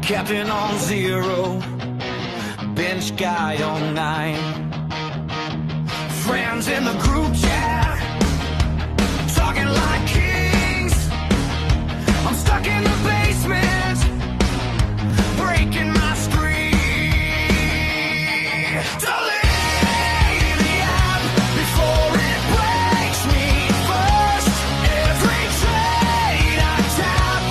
Captain on 0, bench guy on 9. Friends in the group chat, talking like kings. I'm stuck in the basement, breaking my screen. Delete the app before it breaks me first. Every trade I tap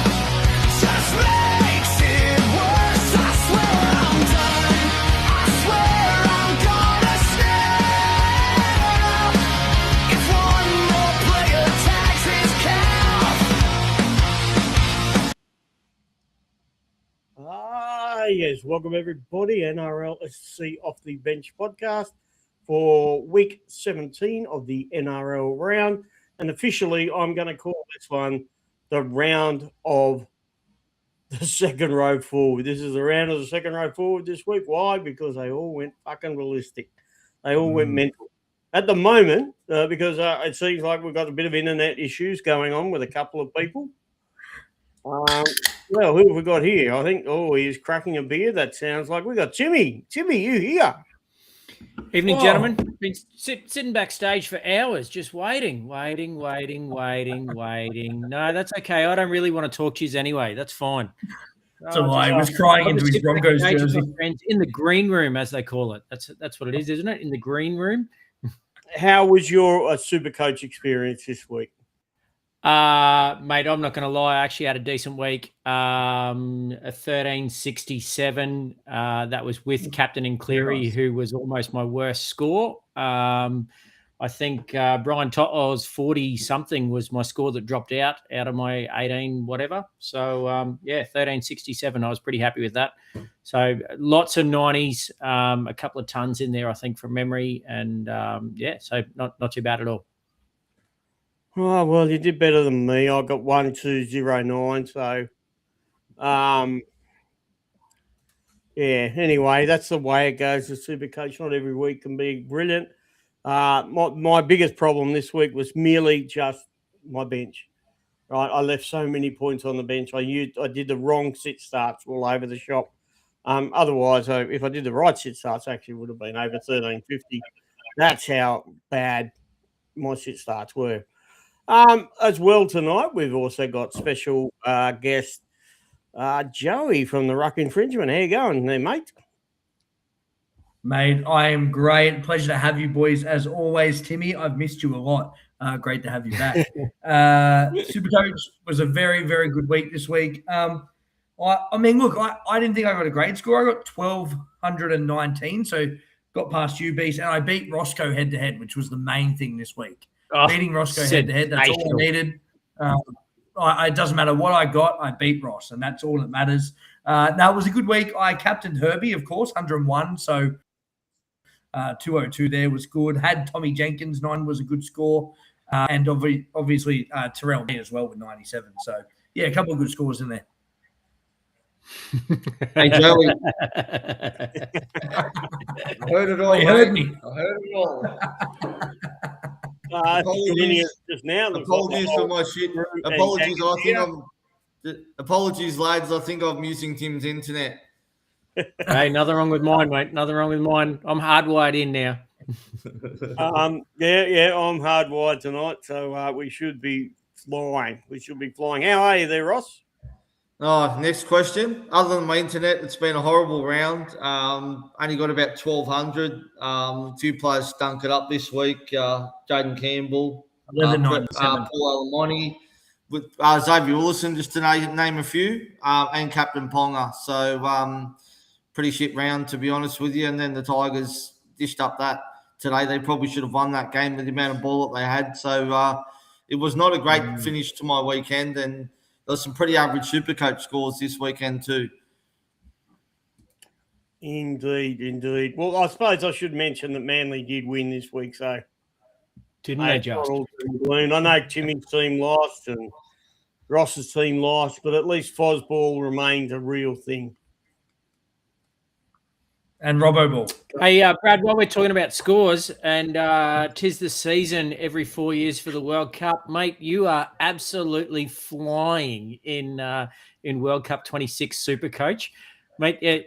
just makes it worse. I swear I'm done. I swear I'm gonna snap if one more player tags his calf. Yes, welcome everybody. NRL SC Off the Bench podcast for week 17 of the NRL round. And officially, I'm going to call this one the round of the second row forward. This is the round of the second row forward this week. Why? Because they all went fucking ballistic. They all went mental. At the moment, because it seems like we've got a bit of internet issues going on with a couple of people. Well, who have we got here? I think, he's cracking a beer. That sounds like we got Timmy. Timmy, you here? Evening, gentlemen. Been sitting backstage for hours, just waiting. No, that's okay. I don't really want to talk to you anyway. That's fine. So I was crying into his Broncos jersey. In the green room, as they call it. That's what it is, isn't it? In the green room. How was your Supercoach experience this week? Mate, I'm not going to lie. I actually had a decent week. A 1367. That was with Captain and Cleary, who was almost my worst score. I think Brian To'o's 40-something was my score that dropped out of my 18 whatever. So, 1367. I was pretty happy with that. So lots of 90s, a couple of tons in there, I think, from memory. And, so not too bad at all. Oh, well, you did better than me. I got 1209. So, anyway, that's the way it goes. The Supercoach not every week can be brilliant. My biggest problem this week was merely just my bench. Right, I left so many points on the bench. I did the wrong sit starts all over the shop. Otherwise, if I did the right sit starts, actually would have been over 1350. That's how bad my sit starts were. As well tonight, we've also got special guest Joey from the Ruck Infringement. How you going there, mate? Mate, I am great. Pleasure to have you boys as always, Timmy. I've missed you a lot. Great to have you back. Supercoach was a very, very good week this week. I didn't think I got a great score. I got 1,219, so got past you, Beast, and I beat Rosco head-to-head, which was the main thing this week. Beating Rosco head-to-head, that's all I needed. It doesn't matter what I got, I beat Ross, and that's all that matters. Now, it was a good week. I captained Herbie, of course, 101, so 202 there was good. Had Tommy Jenkins, 9 was a good score. And obviously Terrell as well with 97. So, a couple of good scores in there. Hey, Joey. I heard it all. You heard me. I heard it all. Apologies for my shit. Apologies, lads. I think I'm using Tim's internet. Hey, nothing wrong with mine, mate. Nothing wrong with mine. I'm hardwired in now. I'm hardwired tonight, so we should be flying. How are you there, Ross? Oh, next question. Other than my internet, it's been a horrible round. Only got about 1,200. A few players stunk it up this week. Jaden Campbell, Paul Alamoni, with Xavier Willison, just to name a few, and Captain Ponga. So pretty shit round, to be honest with you. And then the Tigers dished up that today. They probably should have won that game with the amount of ball that they had. So it was not a great finish to my weekend, and there's some pretty average Supercoach scores this weekend too. Indeed. Well, I suppose I should mention that Manly did win this week, so didn't they just? I know Timmy's team lost and Ross's team lost, but at least Fosball remains a real thing. And Robbo Ball. Hey, Brad, while we're talking about scores, and 'tis the season every 4 years for the World Cup, mate, you are absolutely flying in World Cup 26 Supercoach. Mate,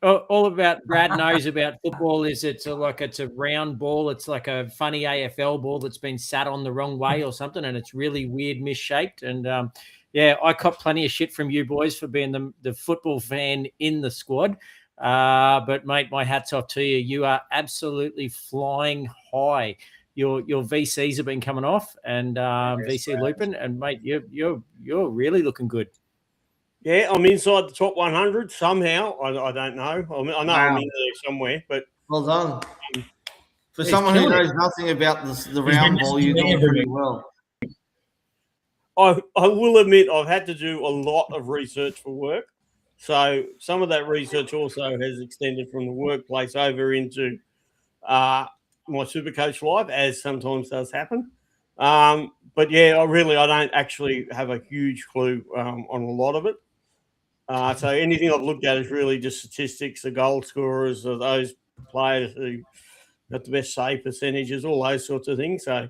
all about Brad knows about football is it's a round ball. It's like a funny AFL ball that's been sat on the wrong way or something, and it's really weird, misshaped. And yeah, I caught plenty of shit from you boys for being the football fan in the squad. But mate, my hat's off to you. You are absolutely flying high. Your VCs have been coming off, and VC looping, and mate, you're really looking good. Yeah, I'm inside the top 100 somehow. I don't know. I know I'm in there somewhere, but Well done. For He's someone who killing it. knows nothing about the He's round been ball, you're messaging me doing every pretty week. well. I will admit I've had to do a lot of research for work. So some of that research also has extended from the workplace over into my Supercoach life, as sometimes does happen. But yeah, I don't actually have a huge clue on a lot of it. So anything I've looked at is really just statistics, the goal scorers, of those players who got the best save percentages, all those sorts of things. So,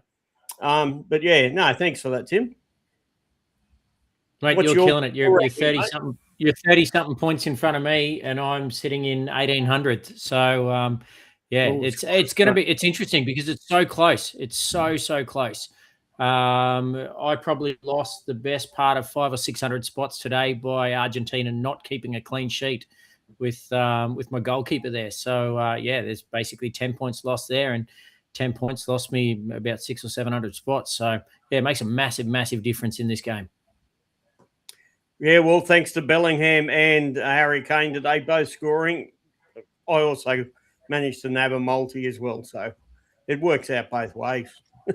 but yeah, no, thanks for that, Tim. Mate, What's you're your killing it. You're ranking, 30 mate? something. You're 30 something points in front of me, and I'm sitting in 1800. So yeah, Oh, it's interesting because it's so close. It's so close. I probably lost the best part of 500 or 600 spots today by Argentina not keeping a clean sheet with my goalkeeper there. So yeah, there's basically 10 points lost there, and 10 points lost me about 600 or 700 spots. So yeah, it makes a massive difference in this game. Yeah, well, thanks to Bellingham and Harry Kane today, both scoring. I also managed to nab a multi as well, so it works out both ways.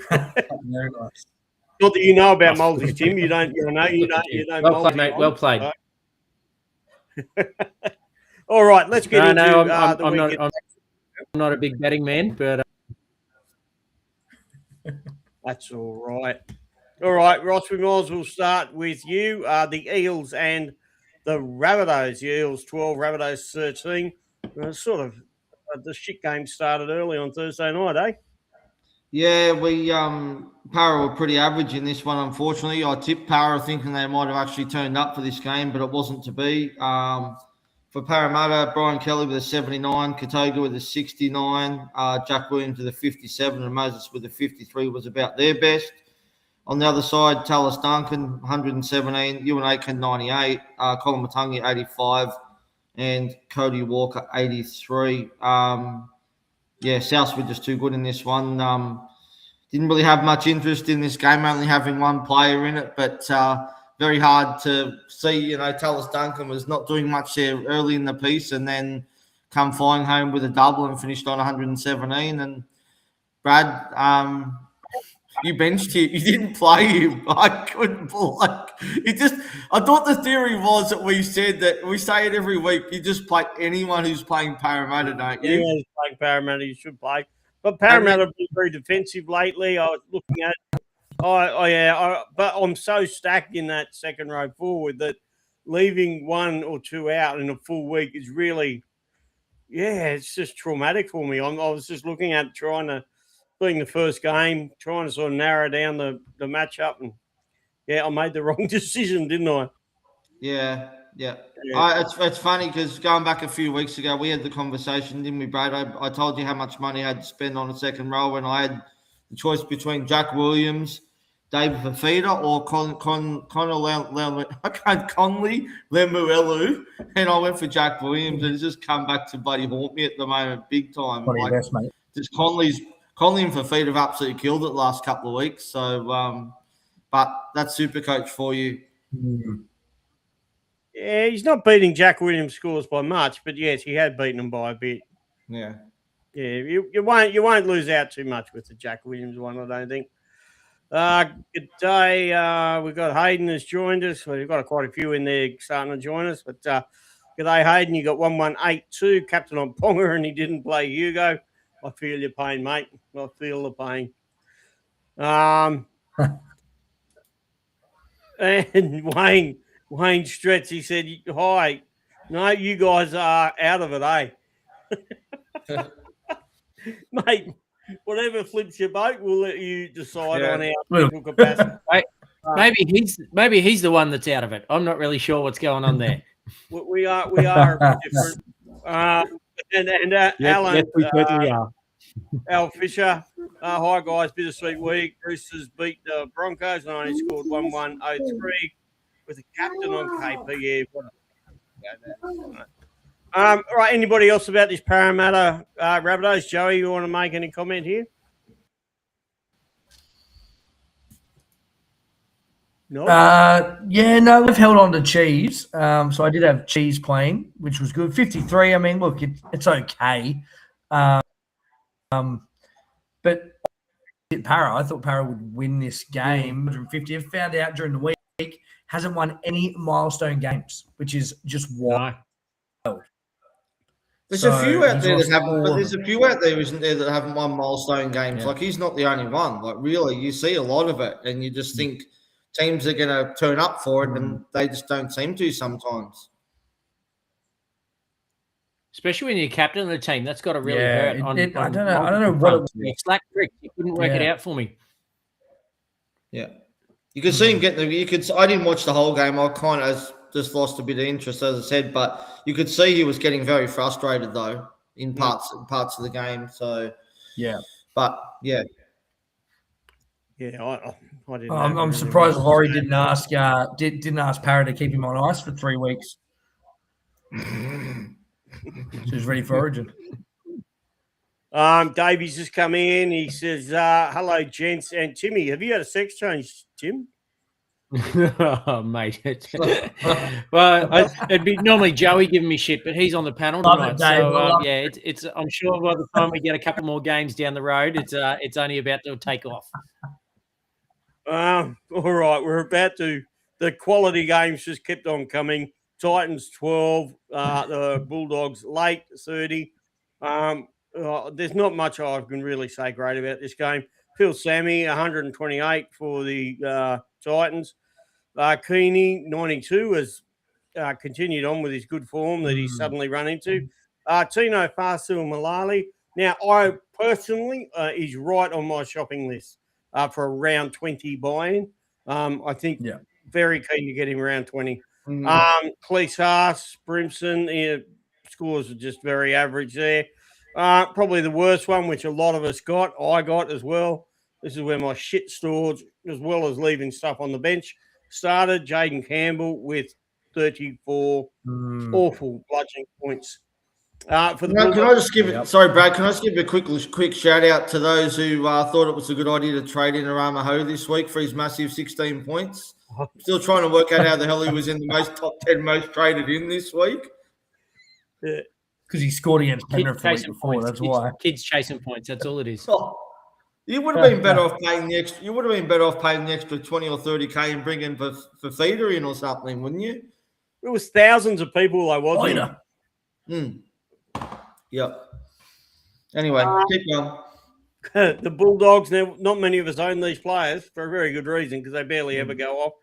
Very nice. Not that you know about multis, Tim. You don't. You know Well multi played, mate. Well played. All right, let's get into I'm the weekend. I'm not a big betting man, but That's all right. All right, Ross, we might as well start with you. The Eels and the Rabbitohs. The Eels 12, Rabbitohs 13. The shit game started early on Thursday night, eh? Yeah, we Para were pretty average in this one, unfortunately. I tipped Para thinking they might have actually turned up for this game, but it wasn't to be. For Parramatta, Brian Kelly with a 79, Katoga with a 69, Jack Williams with a 57, and Moses with a 53 was about their best. On the other side, Tallis Duncan, 117, Ewan Aitken, 98, Colin Matungi, 85, and Cody Walker, 83. Yeah, Souths were just too good in this one. Didn't really have much interest in this game, only having one player in it, but very hard to see. Tallis Duncan was not doing much there early in the piece and then come flying home with a double and finished on 117. And Brad, you benched him. You didn't play him. I couldn't I thought the theory was that we say it every week. You just play anyone who's playing Parramatta, don't you? Anyone who's playing Parramatta, you should play. But Parramatta have been very defensive lately. I was looking at but I'm so stacked in that second row forward that leaving one or two out in a full week is really, it's just traumatic for me. I was just looking at being the first game, trying to sort of narrow down the matchup, and I made the wrong decision, didn't I? Yeah. Yeah. It's funny because going back a few weeks ago, we had the conversation, didn't we, Brad? I told you how much money I had to spend on a second row, and I had the choice between Jack Williams, David Fafita, or Conley Lemuelu, and I went for Jack Williams, and it's just come back to bloody haunt me at the moment, big time. What are your best, mate? Just Conley and Fafita have absolutely killed it the last couple of weeks. So, but that's Supercoach for you. Mm. Yeah, he's not beating Jack Williams' scores by much, but yes, he had beaten them by a bit. Yeah. Yeah, you won't lose out too much with the Jack Williams one, I don't think. Good day. We've got Hayden has joined us. We've got quite a few in there starting to join us. But good day, Hayden. You got 1182, captain on Ponga, and he didn't play Hugo. I feel your pain, mate. I feel the pain. And Wayne Stretz, he said, hi. No, you guys are out of it, eh? Mate, whatever flips your boat, we'll let you decide Yeah. on our mental capacity. Maybe he's the one that's out of it. I'm not really sure what's going on there. We are a bit different. Alan, yes, we certainly are. Al Fisher. Hi, guys. Bittersweet week. Roosters beat the Broncos and only scored 1-1-0-3 with a captain on KP. All right. Anybody else about this Parramatta Rabbitohs? Joey, you want to make any comment here? No. No, we've held on to Cheese. So I did have Cheese playing, which was good. 53. I mean, look, it's okay. But Para, I thought Para would win this game. 150. I found out during the week, hasn't won any milestone games, which is just wild. There's So a few out he's there that lost haven't, all but of there's a few out there, isn't there, that haven't won milestone games. Yeah. Like, he's not the only one. Like, really, you see a lot of it, and you just think teams are going to turn up for it, and they just don't seem to sometimes. Especially when you're captain of the team, that's got to really Yeah, hurt. I don't know what it was. Slack trick. You couldn't work it out for me. Yeah. You could see him get I didn't watch the whole game. I kind of just lost a bit of interest, as I said, but you could see he was getting very frustrated, though, in parts of the game. So, Yeah. but, yeah. Yeah, I didn't. I'm surprised Laurie didn't ask Para to keep him on ice for 3 weeks. So he's ready for Origin. Davey's just come in. He says, hello, gents. And Timmy, have you had a sex change, Tim? Oh, mate. Well, it'd be normally Joey giving me shit, but he's on the panel Love tonight. it, Dave. So, it's. I'm sure by the time we get a couple more games down the road, it's only about to take off. All right, we're about to. The quality games just kept on coming. Titans 12, the Bulldogs late 30. There's not much I can really say great about this game. Phil Sammy 128 for the Titans. Keeney 92 has continued on with his good form that he's suddenly run into. Tino Fasu and Malali. Now, I personally, he's right on my shopping list for a round 20 buy-in. I think very keen to get him around 20. Cleese Haas, Brimson, scores are just very average there. Probably the worst one, which a lot of us I got as well. This is where my shit stores, as well as leaving stuff on the bench, started. Jaden Campbell with 34 awful bludgeoning points. Can I just give it? Sorry, Brad. Can I just give a quick shout out to those who thought it was a good idea to trade in Aramaho this week for his massive 16 points? I'm still trying to work out how the hell he was in the top 10 most traded in this week. Yeah, because he scored against Penrith the week Chasing before. points. That's why. Kids chasing points. That's all it is. Oh, you would have been better off paying the extra. You would have been better off paying the extra 20 or 30K and bringing for feeder in or something, wouldn't you? It was thousands of people I wasn't. Yep. Anyway, keep going. The Bulldogs, now, not many of us own these players for a very good reason because they barely ever go off.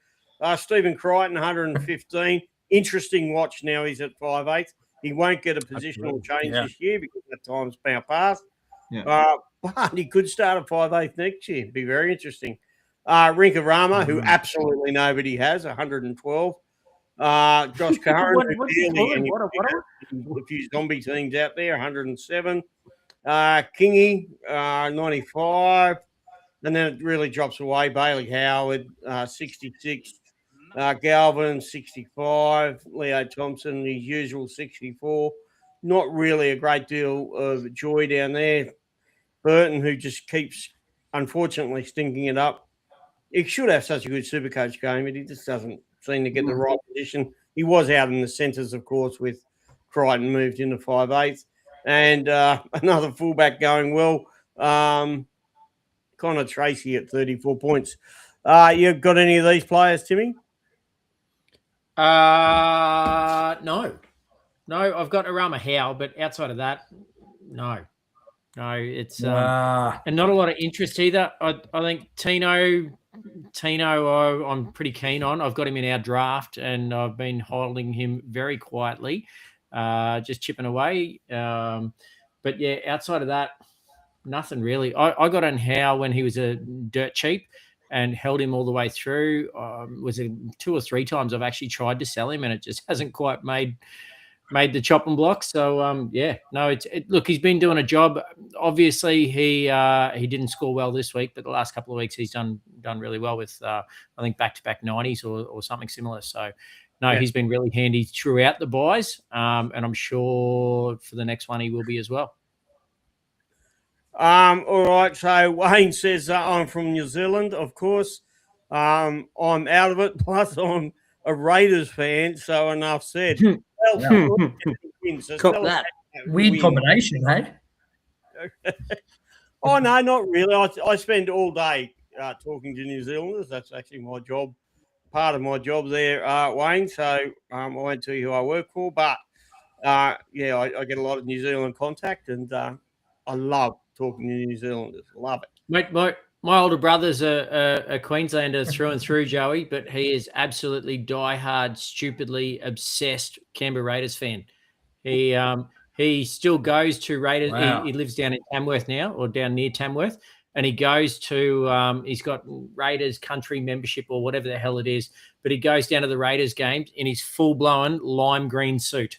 Stephen Crichton, 115. Interesting watch now. He's at 5'8". He won't get a positional change this year because that time's now passed. Yeah. But he could start at 5'8" next year. Be very interesting. Rinkarama, who absolutely nobody has, 112. Josh Curran, a few zombie teams out there, 107. Kingy, 95. And then it really drops away. Bailey Howard, 66. Galvin, 65. Leo Thompson, his usual 64. Not really a great deal of joy down there. Burton, who just keeps, unfortunately, stinking it up. He should have such a good Supercoach game, but he just doesn't seem to get the right position. He was out in the centres, of course, with Crichton moved into 5'8". And another fullback going well. Connor Tracy at 34 points. You got any of these players, Timmy? No, I've got Arama Howe, but outside of that, no, it's and not a lot of interest either. I think Tino, I'm pretty keen on. I've got him in our draft, and I've been holding him very quietly. just chipping away. But yeah, outside of that, nothing really. I got on Howe when he was a dirt cheap and held him all the way through. Was it 2 or 3 times I've actually tried to sell him and it just hasn't quite made the chopping block. So yeah, no, look, he's been doing a job. Obviously, he didn't score well this week, but the last couple of weeks he's done really well with I think back-to-back 90s or something similar. So no, Yeah. he's been really handy throughout the buys, and I'm sure for the next one he will be as well. All right. So Wayne says I'm from New Zealand, of course. I'm out of it. Plus, I'm a Raiders fan. So enough said. Well, so Cop tell us that. how Weird win. combination, hey? Oh no, not really. I spend all day talking to New Zealanders. That's actually my job, part of my job there, Wayne. So I won't tell you who I work for, but yeah, I get a lot of New Zealand contact, and I love talking to New Zealanders. Love it. Mate, my older brother's a Queenslander through and through, Joey, but he is absolutely diehard, stupidly obsessed Canberra Raiders fan. He still goes to Raiders. Wow. He lives down in Tamworth now, or down near Tamworth, and he goes to he's got Raiders country membership or whatever the hell it is, but he goes down to the Raiders games in his full-blown lime green suit.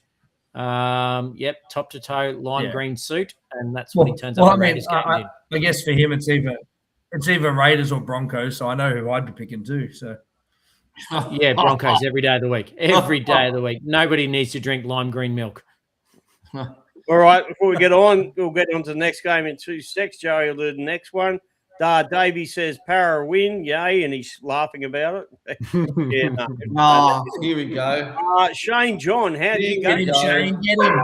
Yep, top to toe lime green suit, and that's what he turns up at Raiders game in. I guess for him it's either Raiders or Broncos, so I know who I'd be picking too. So Yeah, Broncos every day of the week. Every day of the week. Nobody needs to drink lime green milk. All right, before we get on, we'll get on to the next game in 2 seconds. Joey will do the next one. Davey says Para win, yay, and he's laughing about it. Yeah, no. Oh, here we go. Shane John, how do you go? get him, Shane, get him.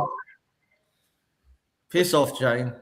Piss off, Jane.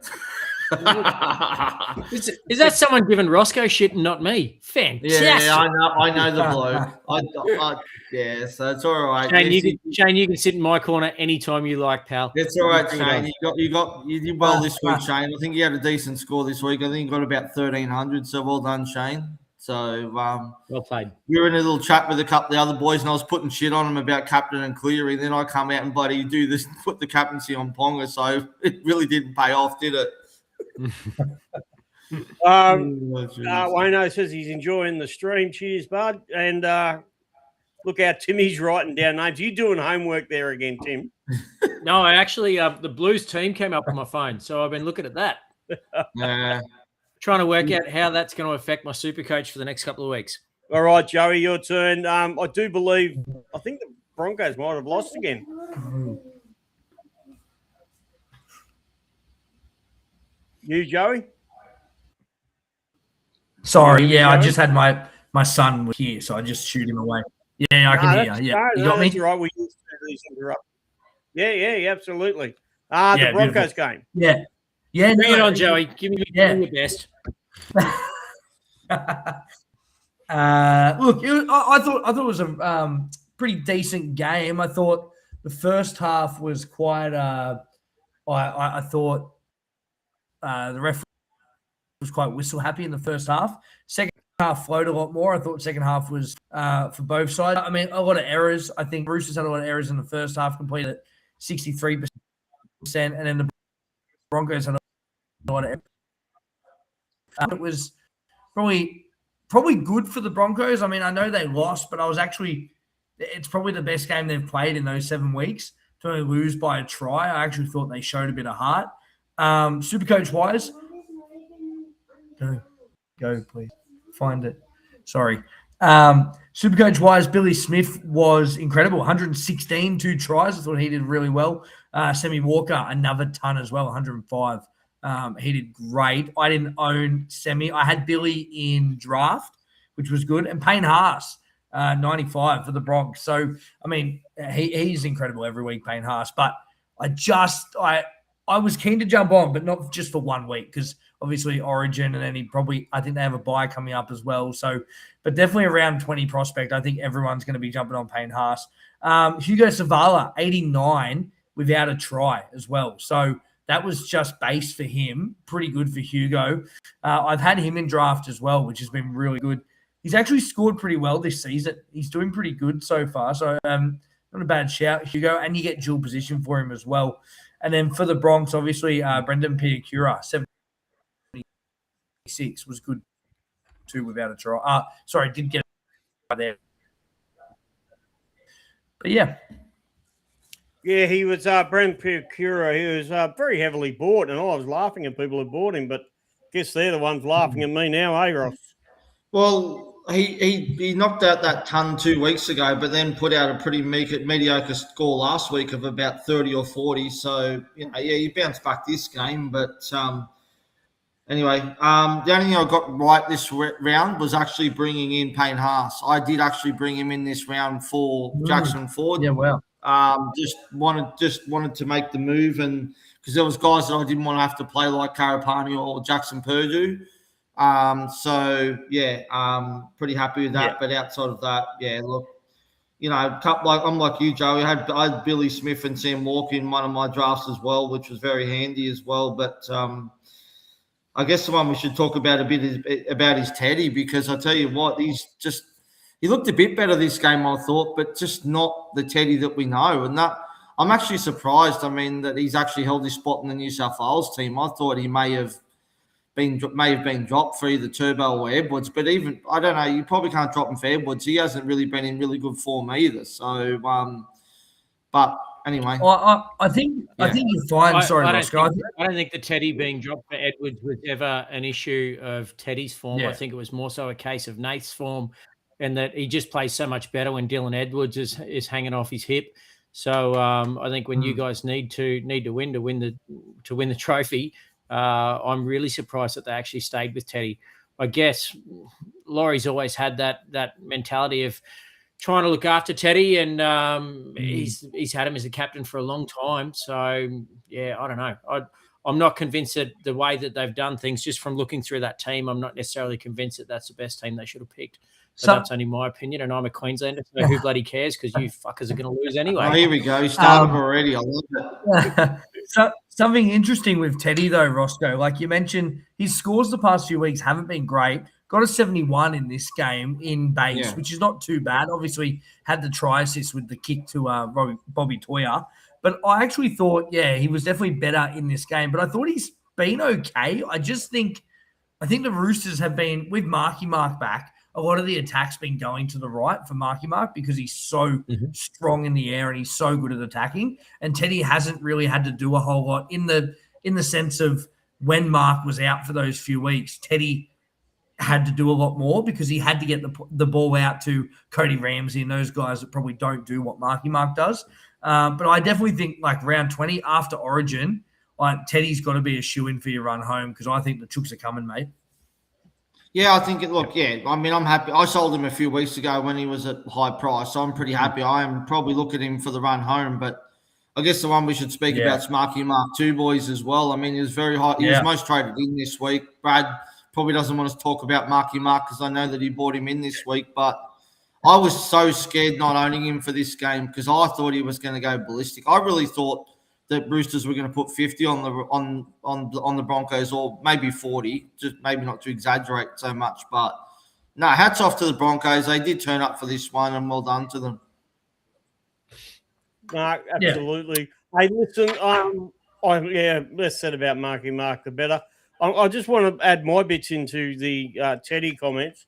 Is that someone giving Roscoe shit and not me? Fantastic. Yeah, I know the bloke. Yeah, so it's all right. Shane, you can sit in my corner anytime you like, pal. It's all right, Shane. You did well this week, Shane. I think you had a decent score this week. I think you got about 1,300. So well done, Shane. So well played. we were in a little chat with a couple of the other boys, and I was putting shit on them about Captain and Cleary. Then I come out and bloody do this, put the captaincy on Ponga. So it really didn't pay off, did it? Wayno says he's enjoying the stream. Cheers, bud. And look out, Timmy's writing down names. You doing homework there again, Tim? No, I actually the Blues team came up on my phone, so I've been looking at that. Trying to work out how that's going to affect my Supercoach for the next couple of weeks. All right, Joey, your turn. I do believe, I think the Broncos might have lost again. You, Joey? Sorry, yeah, I just had my son was here, so I just shoot him away. Yeah, I can hear you. Yeah, you got me? That's right. We used to these interrupt. Yeah, absolutely. The Broncos game. Yeah. Bring it on, Joey. Give me your best. Look, I thought it was a pretty decent game. I thought the first half was quite. I thought the ref was quite whistle happy in the first half. Second half flowed a lot more. I thought second half was for both sides. I mean, a lot of errors. I think Roosters had a lot of errors in the first half, completed at 63%, and then the Broncos had a lot of errors. It was probably good for the Broncos. I mean, I know they lost, but it's probably the best game they've played in those 7 weeks. To only lose by a try, I actually thought they showed a bit of heart. Supercoach wise, go please find it. Sorry. Supercoach wise, Billy Smith was incredible. 116, 2 tries. I thought he did really well. Sammy Walker, another ton as well, 105. He did great. I didn't own Semi. I had Billy in draft, which was good. And Payne Haas, 95 for the Bronx. So, I mean, he's incredible every week, Payne Haas. But I was keen to jump on, but not just for 1 week because obviously Origin and then I think they have a bye coming up as well. So, but definitely around 20 prospect. I think everyone's going to be jumping on Payne Haas. Hugo Savala, 89 without a try as well. So, that was just base for him. Pretty good for Hugo. I've had him in draft as well, which has been really good. He's actually scored pretty well this season. He's doing pretty good so far. So not a bad shout, Hugo. And you get dual position for him as well. And then for the Bronx, obviously, Brendan Piacura, 76 was good too without a try. Sorry, did get it there. But yeah. Yeah, he was Brent Piacura. He was very heavily bought, and I was laughing at people who bought him, but guess they're the ones laughing at me now, eh, Ross? Well, he knocked out that ton 2 weeks ago, but then put out a pretty mediocre score last week of about 30 or 40. So, he bounced back this game. But anyway, the only thing I got right this round was actually bringing in Payne Haas. I did actually bring him in this round for Jackson Ford. Yeah, wow. Just wanted to make the move, and because there was guys that I didn't want to have to play like Karapani or Jackson Purdue. Pretty happy with that. Yeah. But outside of that, look, I'm like you, Joey. I had Billy Smith and Sam Walker in one of my drafts as well, which was very handy as well. But I guess the one we should talk about a bit about is Teddy, because I tell you what, he looked a bit better this game, I thought, but just not the Teddy that we know. And that I'm actually surprised. I mean, that he's actually held his spot in the New South Wales team. I thought he may have been dropped for either Turbo or Edwards, but even I don't know. You probably can't drop him for Edwards. He hasn't really been in really good form either. So, but anyway, I think you're fine. Sorry, Roscoe. I don't think the Teddy being dropped for Edwards was ever an issue of Teddy's form. Yeah. I think it was more so a case of Nath's form, and that he just plays so much better when Dylan Edwards is hanging off his hip. So I think when you guys need to win the trophy, I'm really surprised that they actually stayed with Teddy. I guess Laurie's always had that mentality of trying to look after Teddy, and he's had him as a captain for a long time. So yeah, I don't know. I'm not convinced that the way that they've done things, just from looking through that team, I'm not necessarily convinced that that's the best team they should have picked. So that's only my opinion, and I'm a Queenslander, so who bloody cares? Because you fuckers are going to lose anyway. Oh, here we go. He started already. I love it. So something interesting with Teddy, though, Roscoe, like you mentioned, his scores the past few weeks haven't been great. Got a 71 in this game in base, which is not too bad. Obviously, had the try assist with the kick to Bobby Toyer. But I actually thought, he was definitely better in this game. But I thought he's been okay. I think the Roosters have been, with Marky Mark back, a lot of the attacks been going to the right for Marky Mark because he's so strong in the air and he's so good at attacking. And Teddy hasn't really had to do a whole lot in the sense of when Mark was out for those few weeks, Teddy had to do a lot more because he had to get the ball out to Cody Ramsey and those guys that probably don't do what Marky Mark does. But I definitely think like round 20 after Origin, Teddy's got to be a shoo-in for your run home because I think the Chooks are coming, mate. Yeah, I think I mean, I'm happy. I sold him a few weeks ago when he was at high price, so I'm pretty happy. I am probably looking at him for the run home, but I guess the one we should speak about is Marky Mark 2 boys as well. I mean, he was very high. He was most traded in this week. Brad probably doesn't want us to talk about Marky Mark because I know that he bought him in this week, but I was so scared not owning him for this game because I thought he was going to go ballistic. I really thought that Roosters were going to put 50 on the Broncos, or maybe 40, just maybe not to exaggerate so much. But no, hats off to the Broncos. They did turn up for this one, and well done to them. No, absolutely. Hey, listen, less said about Marky Mark, the better. I just want to add my bits into the Teddy comments.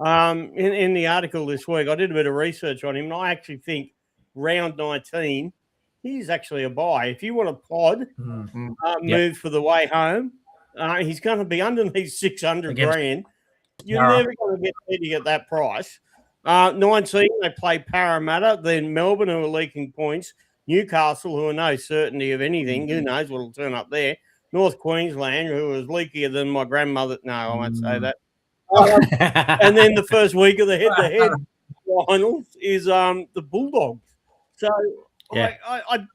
In the article this week, I did a bit of research on him, and I actually think round 19, he's actually a buy. If you want a pod move for the way home, he's going to be underneath 600 grand. You're never going to get Teddy at that price. 19, they play Parramatta, then Melbourne, who are leaking points, Newcastle, who are no certainty of anything. Who knows what will turn up there? North Queensland, who is leakier than my grandmother. No, I won't say that. And then the first week of the head-to-head finals is the Bulldogs. So, I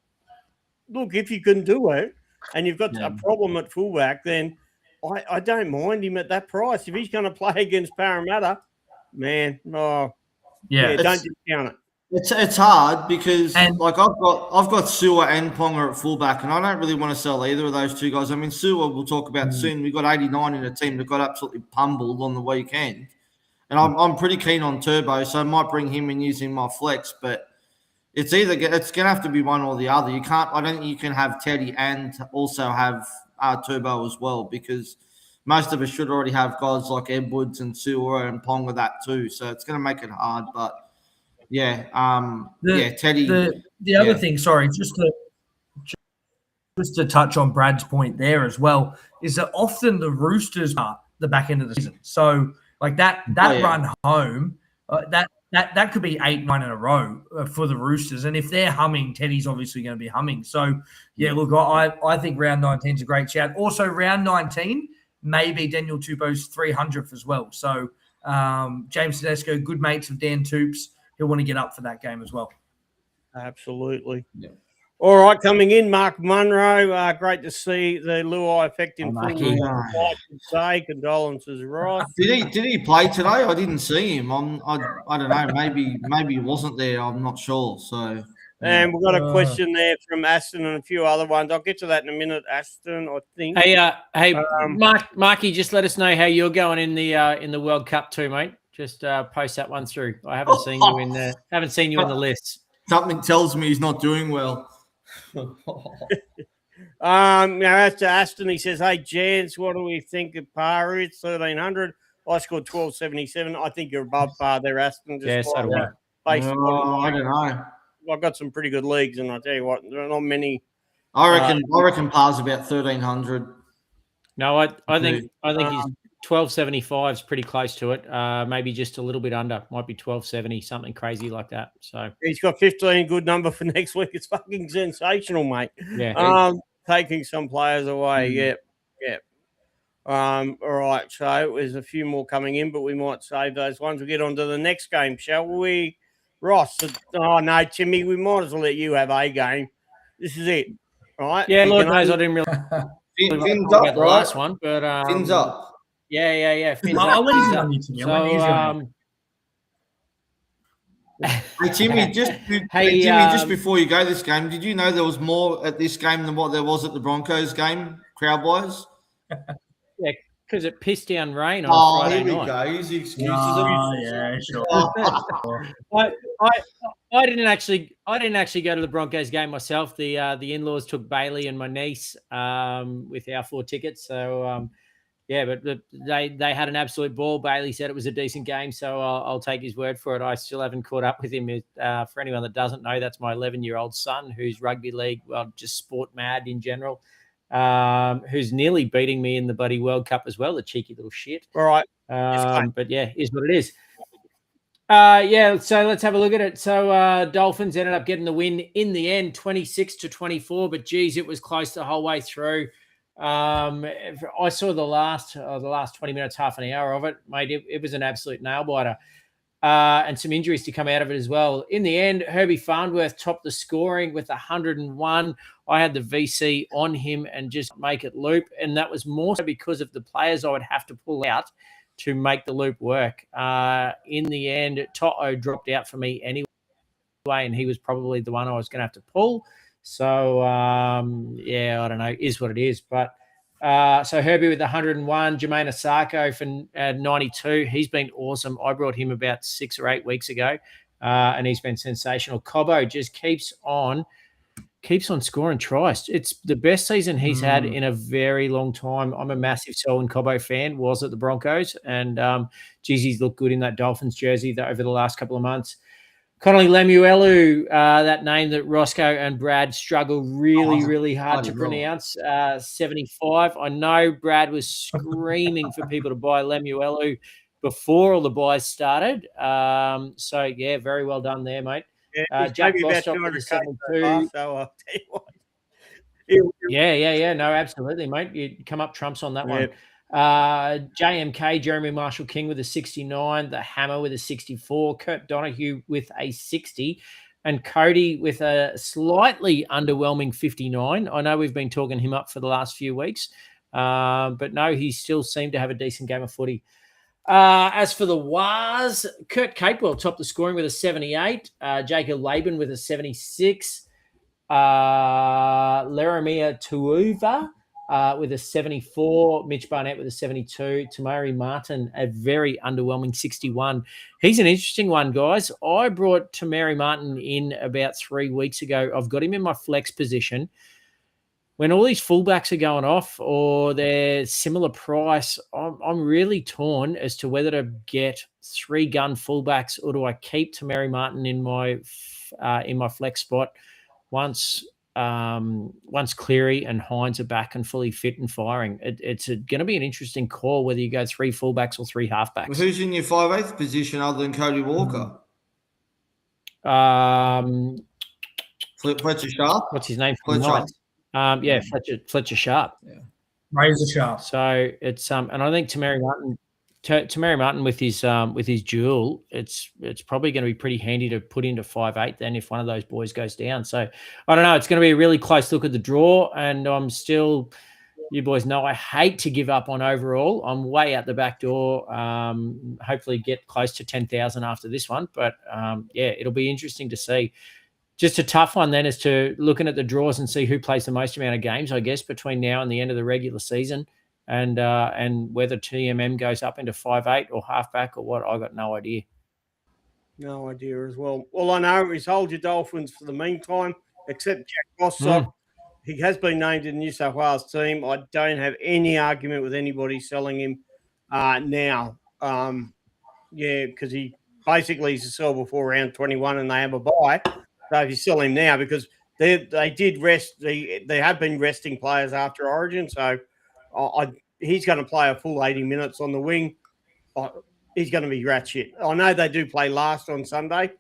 look, if you can do it and you've got a problem at fullback, then I don't mind him at that price. If he's going to play against Parramatta, man, don't discount it. It's hard because I've got Sewer and Ponga at fullback, and I don't really want to sell either of those two guys. I mean, Sewer we'll talk about soon. We got 89 in a team that got absolutely pummeled on the weekend, and I'm pretty keen on Turbo, so I might bring him and use him my flex. But it's going to have to be one or the other. You can't. I don't think you can have Teddy and also have Turbo as well, because most of us should already have guys like Edwards and Sewer and Ponga that too. So it's going to make it hard. But yeah, Teddy. The other thing, sorry, just to touch on Brad's point there as well, is that often the Roosters are the back end of the season. So like that run home, that could be 8-9 in a row for the Roosters. And if they're humming, Teddy's obviously going to be humming. So yeah, look, I think round 19 is a great shout. Also, round 19 maybe Daniel Tupou's 300th as well. So James Tedesco, good mates of Dan Tupes, he'll want to get up for that game as well. Absolutely. Yeah. All right, coming in, Mark Munro. Great to see the Luai effect in full. I should say, condolences, Ross. Did he play today? I didn't see him. I don't know. Maybe he wasn't there. I'm not sure. So. And we've got a question there from Aston and a few other ones. I'll get to that in a minute, Aston, I think. Hey, Marky, just let us know how you're going in the World Cup too, mate. Just post that one through. I haven't seen you in the list. Something tells me he's not doing well. Now as to Aston, he says, "Hey, Jans, what do we think of par is 1300? I scored 1277. I think you're above par there, Aston. So do I. I don't know. I've got some pretty good leagues, and I tell you what, there are not many. I reckon par's about 1300. No, I think he's 1275 is pretty close to it. Maybe just a little bit under. Might be 1270, something crazy like that. So he's got 15, good number for next week. It's fucking sensational, mate. Yeah. Taking some players away. Yep. All right. So there's a few more coming in, but we might save those ones. We'll get on to the next game, shall we? Ross. Oh no, Timmy, we might as well let you have a game. This is it. All right. Yeah, Lord knows I didn't really Fins about up, the right? last one, but Fins up. Yeah. Fins I up. went easy on you, Timmy. I went easy on you. Hey Timmy, just before you go this game, did you know there was more at this game than what there was at the Broncos game, crowd-wise? Yeah, because it pissed down rain on Friday night. Go. Here's the excuses. Yeah, sure. I didn't actually go to the Broncos game myself. The in-laws took Bailey and my niece with our 4 tickets. So but they had an absolute ball. Bailey said it was a decent game, so I'll take his word for it. I still haven't caught up with him. For anyone that doesn't know, that's my 11-year-old son who's rugby league, just sport mad in general. Who's nearly beating me in the bloody World Cup as well, the cheeky little shit. All right. But yeah, is what it is. So let's have a look at it. So Dolphins ended up getting the win in the end, 26-24, but geez, it was close the whole way through. I saw the last 20 minutes, half an hour of it, mate. It was an absolute nail biter. And some injuries to come out of it as well. In the end, Herbie Farnworth topped the scoring with 101. I had the VC on him and just make it loop. And that was more so because of the players I would have to pull out to make the loop work. In the end, Toto dropped out for me anyway, and he was probably the one I was going to have to pull. So, I don't know, is what it is. But so Herbie with 101, Jermaine Asako for 92. He's been awesome. I brought him about 6 or 8 weeks ago, and he's been sensational. Cobbo just keeps on scoring tries. It's the best season he's had in a very long time. I'm a massive Selwyn Cobbo fan, was at the Broncos, and he's looked good in that Dolphins jersey over the last couple of months. Connolly Lemuelu, that name that Roscoe and Brad struggle really hard to pronounce, 75. I know Brad was screaming for people to buy Lemuelu before all the buys started. Very well done there, mate. Jack Bostock with a 72. So I'll tell you what. Yeah. No, absolutely, mate. You come up trumps on that one. JMK, Jeremy Marshall King with a 69, the Hammer with a 64, Kurt Donahue with a 60, and Cody with a slightly underwhelming 59. I know we've been talking him up for the last few weeks, but no, he still seemed to have a decent game of footy. As for the Wars, Kurt Capewell topped the scoring with a 78, Jacob Laban with a 76, Laramia Tuuva with a 74, Mitch Barnett with a 72, Tamari Martin a very underwhelming 61. He's an interesting one, guys. I brought Tamari Martin in about 3 weeks ago. I've got him in my flex position. When all these fullbacks are going off or they're similar price, I'm really torn as to whether to get 3-gun fullbacks or do I keep Tamari Martin in my flex spot once Cleary and Hines are back and fully fit and firing. It's going to be an interesting call whether you go 3 fullbacks or 3 halfbacks. Who's in your 5/8 position other than Cody Walker? Fletcher Sharp. What's his name? Fletcher. Fletcher Sharp. Yeah. Razor Sharp. So it's and I think Tamari Martin with his duel, it's probably going to be pretty handy to put into 5/8 then if one of those boys goes down. So I don't know. It's going to be a really close look at the draw, and I'm still. You boys know I hate to give up on overall. I'm way out the back door. Hopefully get close to 10,000 after this one, but it'll be interesting to see. Just a tough one then as to looking at the draws and see who plays the most amount of games, I guess, between now and the end of the regular season, and whether TMM goes up into 5/8 or halfback or what. I got no idea. No idea as well. All I know is hold your Dolphins for the meantime, except Jack Bostock. He has been named in the New South Wales team. I don't have any argument with anybody selling him now. Because he basically is a sell before round 21 and they have a buy. So if you sell him now, because they did rest, they have been resting players after Origin, so he's going to play a full 80 minutes on the wing. He's going to be rat shit. I know they do play last on Sunday,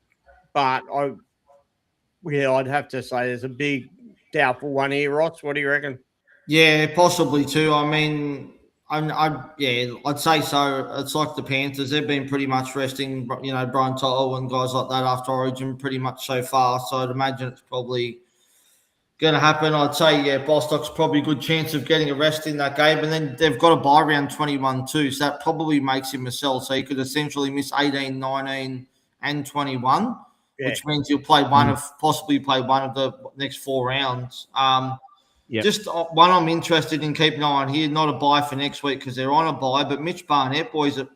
but I'd have to say there's a big doubtful one here, Ross. What do you reckon? Yeah, possibly too. I mean, I'd say so. It's like the Panthers; they've been pretty much resting, Brian Toto and guys like that after Origin pretty much so far. So I'd imagine it's probably going to happen. I'd say, Bostock's probably a good chance of getting a rest in that game, and then they've got a bye round 21 too, so that probably makes him a sell. So he could essentially miss 18, 19, and 21, which means he'll play possibly play one of the next 4 rounds. Just one I'm interested in keeping an eye on here, not a buy for next week because they're on a buy, but Mitch Barnett, boys, at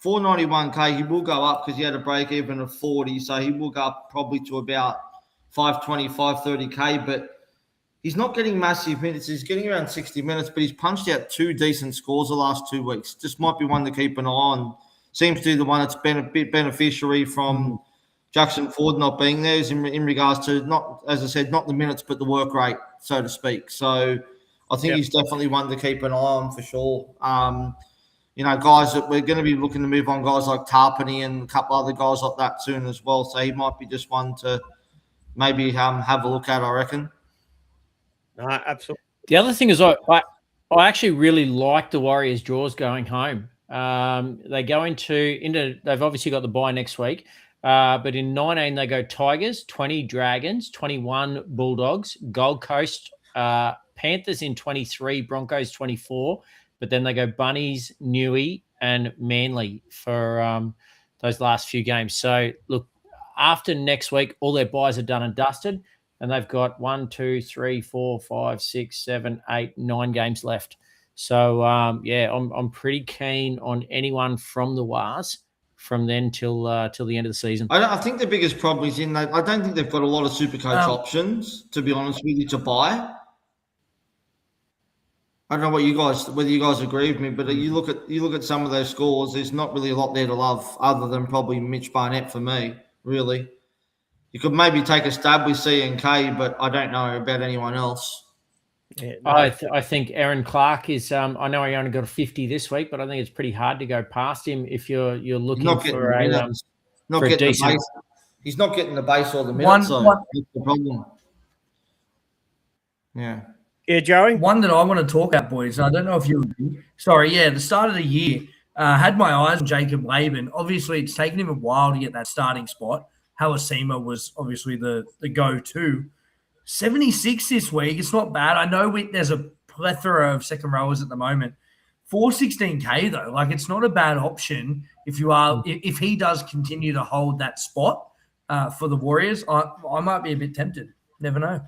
491K, he will go up because he had a break even of 40, so he will go up probably to about 520, 530K, but he's not getting massive minutes. He's getting around 60 minutes, but he's punched out 2 decent scores the last 2 weeks. Just might be one to keep an eye on. Seems to be the one that's been a bit beneficiary from Jackson Ford not being there is in regards to not, as I said, not the minutes, but the work rate, so to speak. So I think he's definitely one to keep an eye on for sure. Guys that we're going to be looking to move on, guys like Tarpany and a couple other guys like that soon as well. So he might be just one to maybe have a look at, I reckon. No, absolutely. The other thing is I actually really like the Warriors draws going home. They go into they've obviously got the bye next week. But in 19, they go Tigers, 20 Dragons, 21 Bulldogs, Gold Coast, Panthers in 23, Broncos 24. But then they go Bunnies, Newey, and Manly for those last few games. So, look, after next week, all their buys are done and dusted, and they've got 1, 2, 3, 4, 5, 6, 7, 8, 9 games left. So, I'm pretty keen on anyone from the Wars from then till the end of the season. I think the biggest problem is I don't think they've got a lot of Supercoach options, to be honest with you, to buy. I don't know whether you guys agree with me, but you look at some of those scores, there's not really a lot there to love other than probably Mitch Barnett for me, really. You could maybe take a stab with C&K, but I don't know about anyone else. Yeah, I think Aaron Clark is. I know he only got a 50 this week, but I think it's pretty hard to go past him if you're looking for a decent. He's not getting the base or the minutes. That's the problem. Yeah. Yeah, Joey. One that I want to talk about, boys. I don't know if you agree. Sorry, the start of the year had my eyes on Jacob Laban. Obviously, it's taken him a while to get that starting spot. Halasima was obviously the go-to. 76 this week. It's not bad. I know there's a plethora of second rowers at the moment. 416K though, like it's not a bad option if he does continue to hold that spot for the Warriors. I might be a bit tempted. Never know.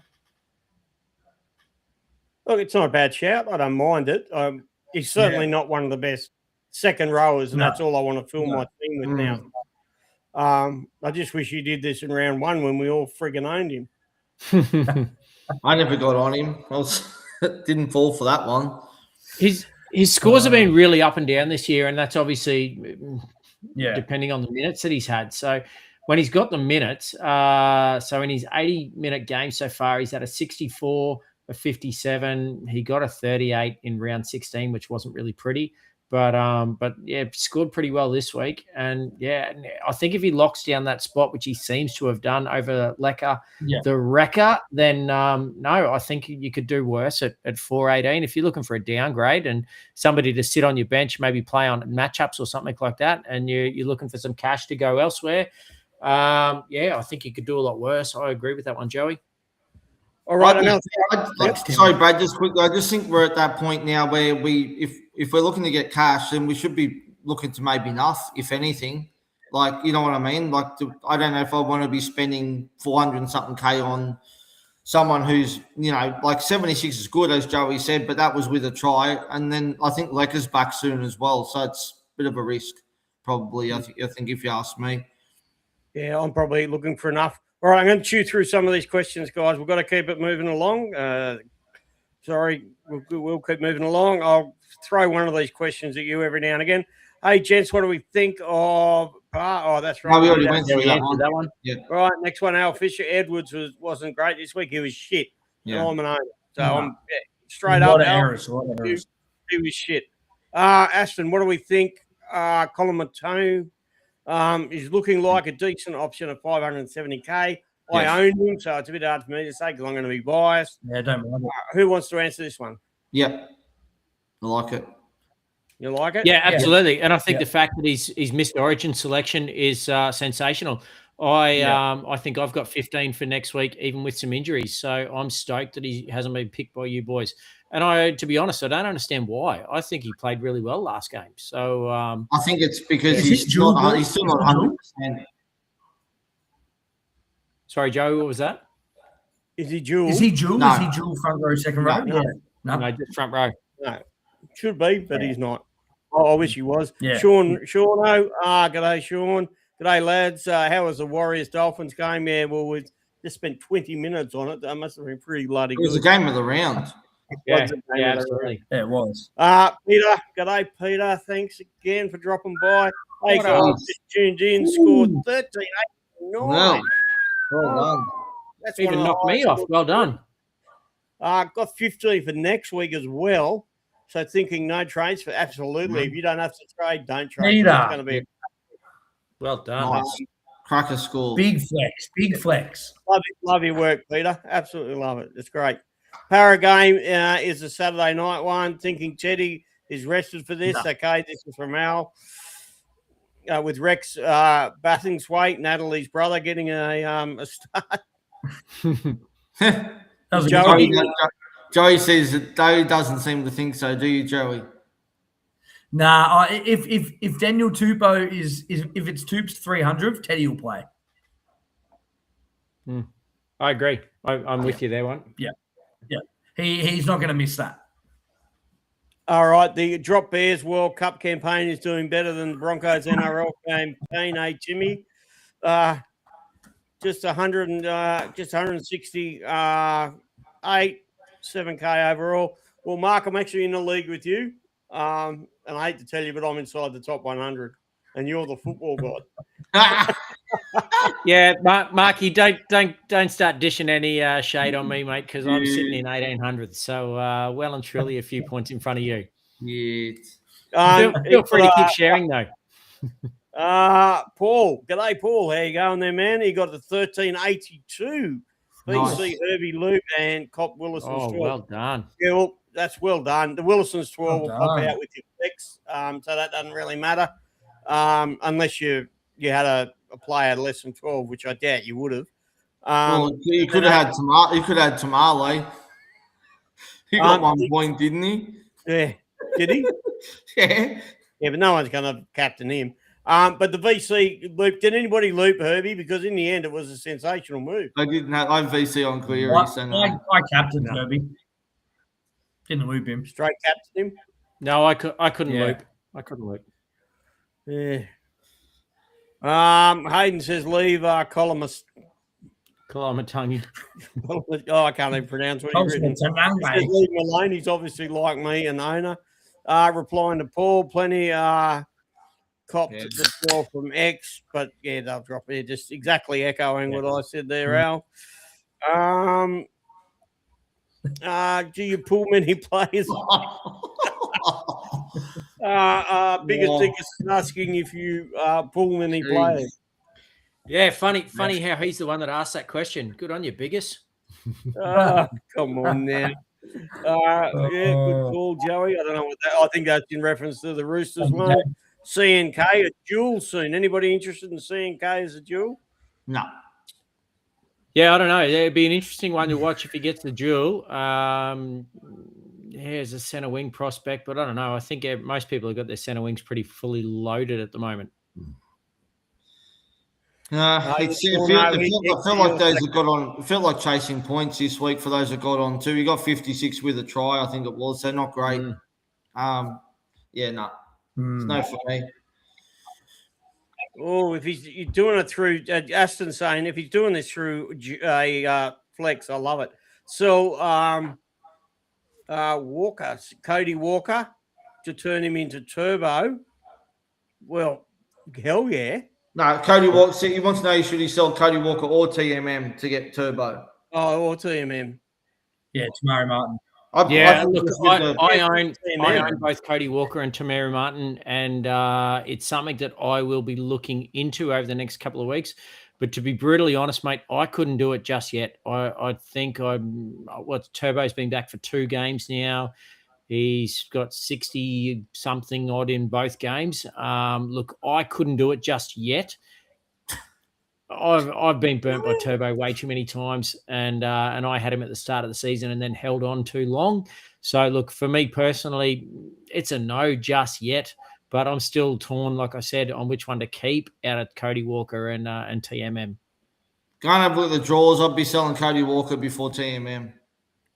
Look, it's not a bad shout. I don't mind it. He's certainly not one of the best second rowers, and No. that's all I want to fill my team with now. I just wish he did this in round one when we all friggin' owned him. I never got on him. Didn't fall for that one. His scores have been really up and down this year, and that's obviously depending on the minutes that he's had. So when he's got the minutes, so in his 80-minute game so far, he's had a 64, a 57. He got a 38 in round 16, which wasn't really pretty. But yeah, scored pretty well this week. And yeah, I think if he locks down that spot, which he seems to have done over Lecker, the wrecker, then no, I think you could do worse at 418. If you're looking for a downgrade and somebody to sit on your bench, maybe play on matchups or something like that, and you're looking for some cash to go elsewhere, yeah, I think you could do a lot worse. I agree with that one, Joey. All right, sorry, Brad, just quickly. I just think we're at that point now where if we're looking to get cash, then we should be looking to maybe enough, if anything. Like, you know what I mean? Like, I don't know if I want to be spending 400 and something K on someone who's, you know, like 76 is good, as Joey said, but that was with a try. And then I think Lecker's back soon as well. So it's a bit of a risk, probably, I think if you ask me. Yeah, I'm probably looking for enough. All right, I'm going to chew through some of these questions, guys. We've got to keep it moving along. Sorry, we'll keep moving along. I'll throw one of these questions at you every now and again. Hey, gents, what do we think of? Oh, that's right. No, we already went through that one. Yeah. All right, next one. Al Fisher Edwards wasn't great this week. He was shit. Yeah. I'm an owner. So I'm straight up. Errors. He was shit. Aston, what do we think? Colin Matone. He's looking like a decent option at 570K. I own him, so it's a bit hard for me to say because I'm going to be biased. Yeah, don't mind it. Who wants to answer this one? Yep. I like it. You like it? Yeah, absolutely. And I think the fact that he's missed Origin selection is sensational. I think I've got 15 for next week, even with some injuries. So I'm stoked that he hasn't been picked by you boys. And to be honest, I don't understand why. I think he played really well last game. So I think it's because he's still not 100%. Sorry, Joe, what was that? Is he dual? Is he dual? No. Is he dual front row, second row? No, just front row. No. Should be, but he's not. Oh, I wish he was. Yeah. G'day, Sean. G'day, lads. How was the Warriors-Dolphins game? Yeah, well, we just spent 20 minutes on it. That must have been pretty bloody good. It was a game of the round. Yeah, absolutely. Yeah, it was. Peter. G'day, Peter. Thanks again for dropping by. Hey, guys, just tuned in. Scored 13-8-9. Wow. Well done. That's Even one of the knocked me highest off. scores. Well done. Got 15 for next week as well. So thinking no trades for absolutely. If you don't have to trade, don't trade. Peter. It's going to be Well done. Nice. Cracker score. Big flex. love your work, Peter. Absolutely love it. It's great. Para game is a Saturday night one. Thinking Teddy is rested for this. No. Okay, this is from Al. With Rex Bathingthwaite, Natalie's brother, getting a start. Joey says that Joey doesn't seem to think so. Do you, Joey? Nah, if Daniel Tupou is if it's Tup's 300th, Teddy will play. I agree. I'm with you there, one. Yeah. He's not going to miss that. All right, the Drop Bears World Cup campaign is doing better than the Broncos NRL campaign, Jimmy? Just 168, 7K overall. Well, Mark, I'm actually in the league with you, and I hate to tell you, but I'm inside the top 100, and you're the football god. Yeah, Marky, don't start dishing any shade on me, mate, because I'm sitting in 1800. So well and truly a few points in front of you. Yeah. Feel free to keep sharing though. Paul, g'day, Paul. How you going there, man? He got the 1382. BC Herbie Loop and Cop Willison's 12. Well done. Yeah, well, that's well done. The Willison's 12 will pop done. out with your flex, so that doesn't really matter, unless you had a player less than 12, which I doubt you would have. Well, you could have had Tamale. You could have had Tamale. He got 1 point, didn't he? Yeah, did he? Yeah. Yeah, but no one's going to captain him. But the VC loop, did anybody loop Herbie? Because in the end, it was a sensational move. I didn't have. I'm VC on Cleary. I captained Herbie. Didn't loop him. Straight captain him. No, I couldn't Yeah. loop. I couldn't loop. Yeah. Hayden says leave columnist. Kalaamatangi. Oh, I can't even pronounce what he's written. He says leave him alone. He's obviously like me, an owner. Replying to Paul, plenty copped the score from X, but yeah, they'll drop it. Just exactly echoing what I said there, Al. Do you pull many players? Biggest thing is asking if you pull many players. Yeah, funny how he's the one that asked that question. Good on you, Biggest. Come on now. Yeah, good call, Joey. I don't know what that. I think that's in reference to the Roosters, mate. CNK a duel soon. Anybody interested in CNK as a duel? No. Yeah, I don't know. It'd be an interesting one to watch if he gets the duel. Here's a centre wing prospect, but I don't know. I think most people have got their centre wings pretty fully loaded at the moment. I feel like those that got on. It felt like chasing points this week for those that got on too. He got 56 with a try, I think it was. So not great. No, it's no for me. Oh, if he's doing it through Aston saying if he's doing this through a flex, I love it. So Cody Walker to turn him into Turbo. Well, hell yeah. No, Cody Walker. See, he wants to know should he sell Cody Walker or TMM to get Turbo? Oh, or TMM. Yeah, Tamari Martin. I own both Cody Walker and Tamari Martin, and it's something that I will be looking into over the next couple of weeks. But to be brutally honest, mate, I couldn't do it just yet. I think Turbo's been back for 2 games now. He's got 60-something odd in both games. Look, I couldn't do it just yet. I've been burnt by Turbo way too many times, and I had him at the start of the season and then held on too long. So, look, for me personally, it's a no just yet, but I'm still torn, like I said, on which one to keep out of Cody Walker and TMM. Go and have a look at the draws. I'd be selling Cody Walker before TMM.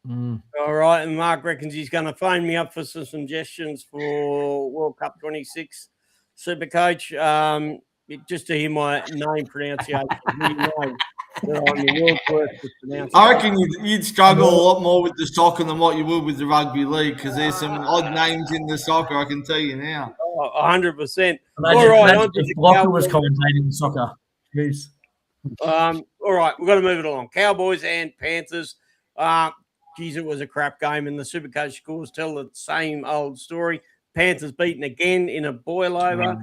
All right, and Mark reckons he's going to phone me up for some suggestions for World Cup 26 Supercoach. Just to hear my name pronunciation, I'm the world's worst at pronouncing. I reckon you'd struggle a lot more with the soccer than what you would with the rugby league because there's some odd names in the soccer, I can tell you now. 100%. All right, if Blocker was commentating soccer. Jeez. All right, we've got to move it along. Cowboys and Panthers. Geez, it was a crap game, and the Supercoach scores tell the same old story. Panthers beaten again in a boil over.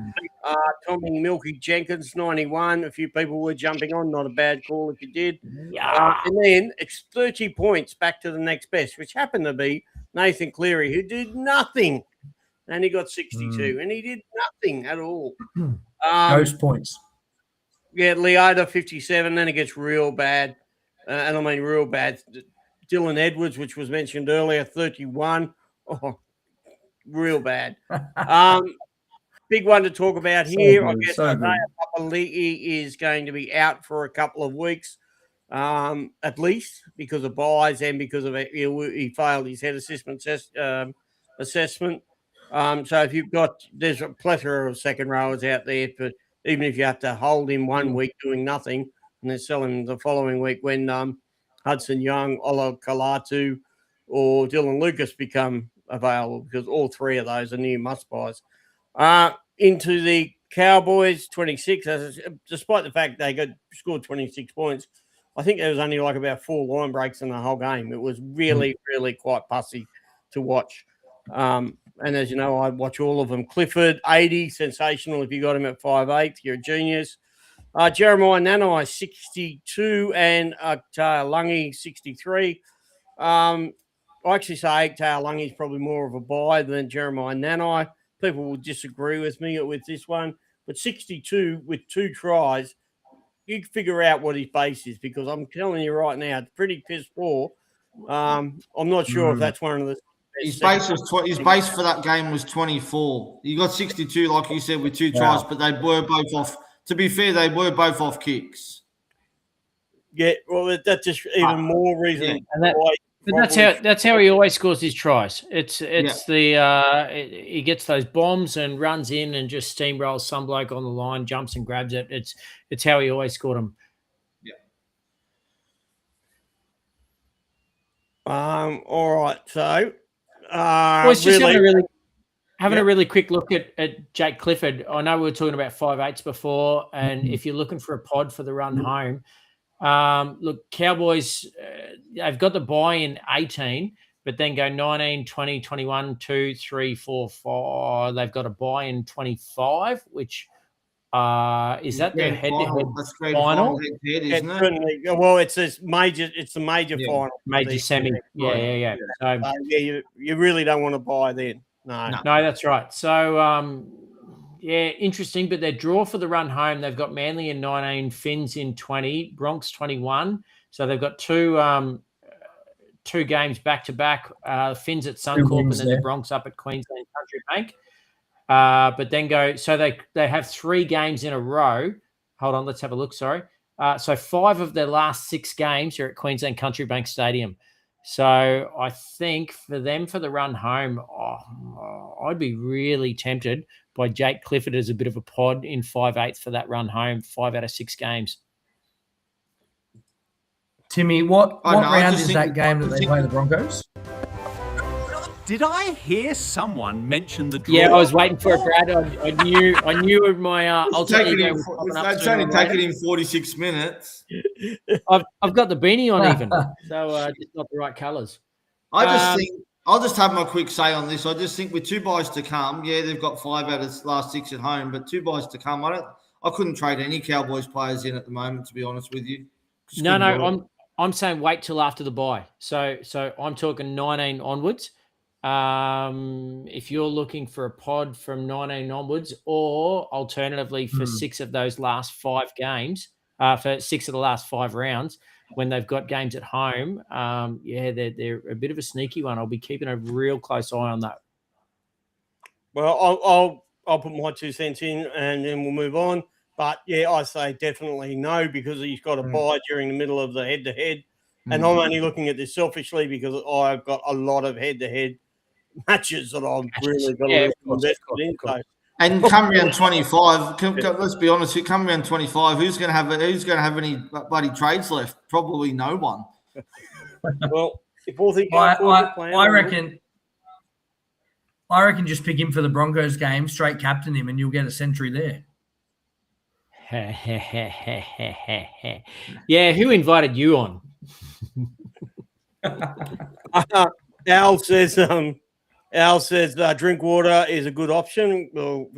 Tommy Milky Jenkins, 91. A few people were jumping on. Not a bad call if you did. And then it's 30 points back to the next best, which happened to be Nathan Cleary, who did nothing. And he got 62. And he did nothing at all. Ghost points. Yeah, Leota, 57. Then it gets real bad. And I mean real bad. Dylan Edwards, which was mentioned earlier, 31. Oh, real bad. Big one to talk about here. I guess Isaiah Papali'i is going to be out for a couple of weeks, at least because of buys and because of he failed his head assessment. So if you've got, there's a plethora of second rowers out there, but even if you have to hold him 1 week doing nothing and then sell him the following week when Hudson Young, Ola Kalatu, or Dylan Lucas become available, because all 3 of those are near must buys. Into the Cowboys, 26. Despite the fact they scored 26 points, I think there was only like about 4 line breaks in the whole game. It was really, really quite pussy to watch. And as you know, I watch all of them. Clifford, 80, sensational. If you got him at 5'8", you're a genius. Jeremiah Nanai, 62, and Lungy, 63. I actually say Lungy is probably more of a buy than Jeremiah Nanai. People will disagree with me with this one, but 62 with 2 tries, you can figure out what his base is, because I'm telling you right now, it's pretty piss poor. I'm not sure if that's one of the his base for that game was 24. You got 62, like you said, with 2 tries, but they were both off. To be fair, they were both off kicks. Yeah, well, that's just even more reason why But that's how he always scores his tries. He gets those bombs and runs in and just steamrolls some bloke on the line, jumps and grabs it. It's how he always scored them. All right. So, Boys, just having Yep. a really quick look at Jake Clifford. I know we were talking about 5/8s before, and if you're looking for a pod for the run home, look, Cowboys, they've got the bye in 18, but then go 19, 20, 21, 2, 3, 4, 5. They've got a bye in 25, which is that their head-to-head That's great final? head-to-head, isn't it? Certainly. Well, it's a major final. Major semi. Yeah. So, you really don't want to buy then. No. no, that's right. So, interesting. But their draw for the run home, they've got Manly in 19, Finns in 20, Bronx 21. So they've got two games back to back. Finns at Suncorp and then the Bronx up at Queensland Country Bank. But then they have 3 games in a row. Hold on, let's have a look. Sorry. So 5 of their last 6 games are at Queensland Country Bank Stadium. So I think for them for the run home, I'd be really tempted by Jake Clifford as a bit of a pod in 5/8 for that run home, 5 out of 6 games. Timmy, what round is that game that they play the Broncos? Did I hear someone mention the draw? Yeah, I was waiting for it, Brad. I knew my alter ego was popping up It's sooner only or later. taken in 46 minutes. I've got the beanie on even, so just not the right colours. I just think I'll just have my quick say on this. I just think with 2 buys to come, they've got 5 out of the last 6 at home, but 2 buys to come, I couldn't trade any Cowboys players in at the moment, to be honest with you. No, I'm saying wait till after the bye. So I'm talking 19 onwards. If you're looking for a pod from 19 onwards, or alternatively for 6 of those last 5 games, for 6 of the last 5 rounds, when they've got games at home, they're a bit of a sneaky one. I'll be keeping a real close eye on that. Well, I'll put my 2 cents in and then we'll move on. But I say definitely no, because he's got a bye during the middle of the head-to-head. And I'm only looking at this selfishly because I've got a lot of head-to-head matches that I've really got to invest in. And come round 25, let's be honest, come round 25, who's going to have any bloody trades left? Probably no one. Well, if all things I reckon just pick him for the Broncos game, straight captain him, and you'll get a century there. Yeah, who invited you on? Al says Drinkwater is a good option. Well,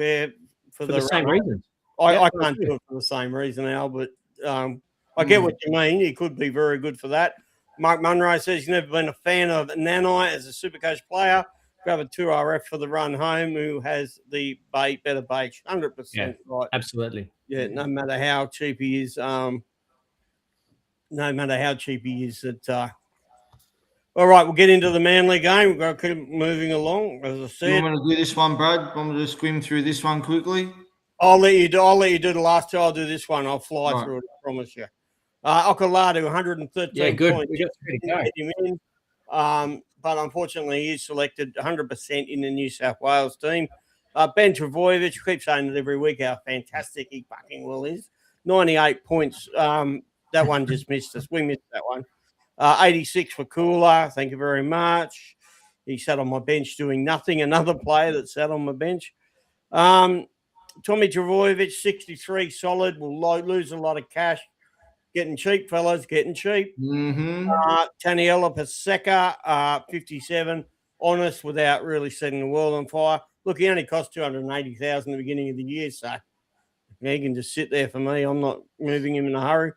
for the same reason. I can't do it for the same reason, Al, but I get what you mean. He could be very good for that. Mark Munro says he's never been a fan of Nanai as a Supercoach player. Grab a 2RF for the run home who has the better base. 100% right. Absolutely. Yeah, no matter how cheap he is. All right, we'll get into the Manly game. We've got to keep moving along. As I said, You want to do this one, Brad? Want me to squim through this one quickly? I'll let you do the last 2. I'll do this one. I'll fly through it, I promise you. Okoladu, 113 good. points. We got 3 to go. Get him in. But unfortunately, he's selected 100% in the New South Wales team. Ben Travojevic, keep saying it every week how fantastic he fucking well is. 98 points. That one just missed us. We missed that one. 86 for Cooler. Thank you very much. He sat on my bench doing nothing. Another player that sat on my bench. Tommy Travojevic, 63 solid. Will lose a lot of cash. Getting cheap, fellas. Getting cheap. Mm-hmm. Taniela Paseka, 57. Honest without really setting the world on fire. Look, he only cost $280,000 at the beginning of the year, so he can just sit there for me. I'm not moving him in a hurry.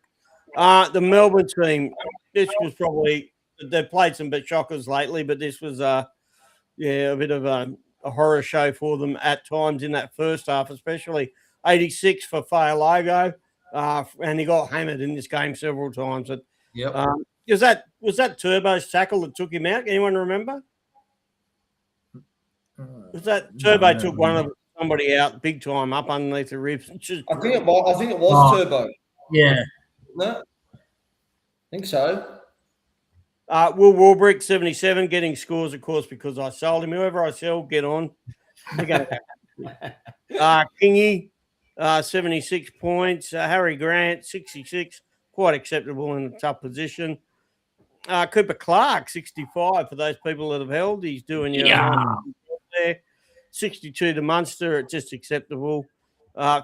The Melbourne team, this was probably – they've played some bit shockers lately, but this was, a bit of a horror show for them at times in that first half, especially 86 for Fa'alogo, and he got hammered in this game several times. Yep. Was that Turbo's tackle that took him out? Anyone remember? Was that Turbo took somebody out big time up underneath the ribs? I think it was Turbo. Yeah. No, I think so. Will Warbrick, 77, getting scores, of course, because I sold him. Whoever I sell, get on. Kingy, 76 points. Harry Grant, 66, quite acceptable in a tough position. Cooper Clark, 65 for those people that have held. He's doing there. 62 to Munster, it's just acceptable.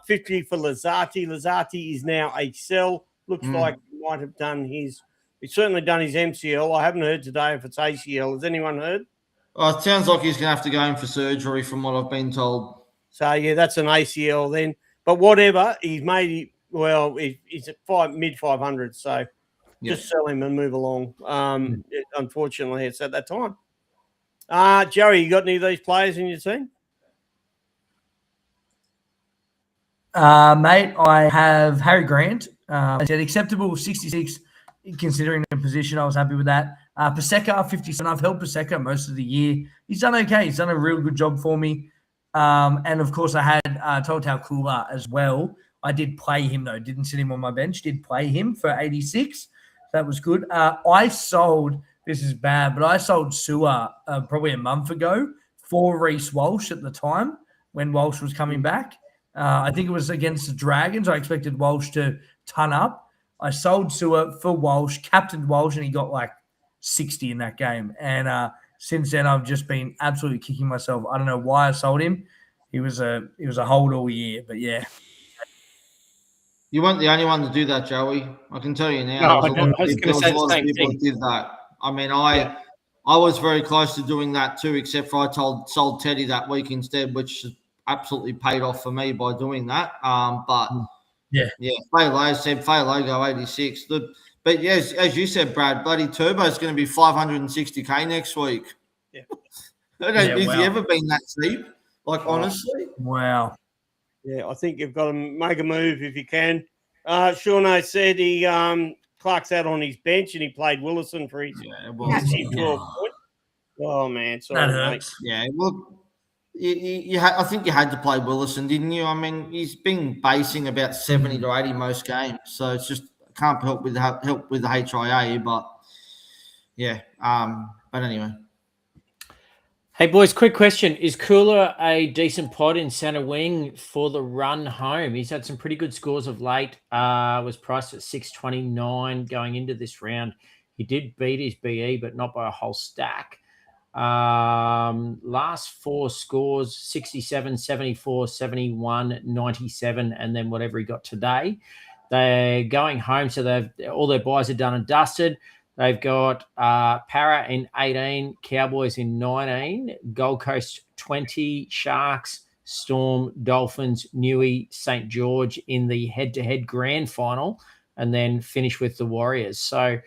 50 for Lazati. Lazati is now a sell. Looks like he might have done he's certainly done his MCL. I haven't heard today if it's ACL. Has anyone heard? It sounds like he's going to have to go in for surgery from what I've been told. So, yeah, that's an ACL then. But whatever, he's made he's at mid 500. So just sell him and move along. Unfortunately, it's at that time. Joey, you got any of these players in your team? Mate, I have Harry Grant. I said acceptable 66 considering the position. I was happy with that. Paseka, 57. I've held Paseka most of the year. He's done okay. He's done a real good job for me. And, of course, I had Toltau Kula as well. I did play him, though. Didn't sit him on my bench. Did play him for 86. That was good. I sold – this is bad, but I sold Sewer probably a month ago for Reece Walsh at the time when Walsh was coming back. I think it was against the Dragons. I expected Walsh to ton up. I sold Sewer for Walsh, captained Walsh, and he got like 60 in that game. And since then, I've just been absolutely kicking myself. I don't know why I sold him. He was a hold all year, but yeah. You weren't the only one to do that, Joey. I can tell you now. No, there I was going to say the same people thing. that did that. I mean, I was very close to doing that too, except for I sold Teddy that week instead, which absolutely paid off for me by doing that. But Falo said Falo go 86. But yes, as you said, Brad, bloody Turbo's going to be 560K next week. Yeah. Has he ever been that cheap? Like, honestly? Wow. Yeah, I think you've got to make a move if you can. Shauna said he Clark's out on his bench and he played Willison for his massive 12 points. Oh, man. Sorry, That hurts. mate. Yeah, well, I think you had to play Willison, didn't you? I mean, he's been basing about 70 to 80 most games, so it's just can't help with the HIA, but yeah. But anyway. Hey, boys, quick question. Is Cooler a decent pod in centre wing for the run home? He's had some pretty good scores of late. Was priced at 629 going into this round. He did beat his BE, but not by a whole stack. Last four scores, 67, 74, 71, 97, and then whatever he got today. They're going home, so all their buys are done and dusted. They've got Para in 18, Cowboys in 19, Gold Coast 20, Sharks, Storm, Dolphins, Newey, St. George in the head-to-head grand final, and then finish with the Warriors. So,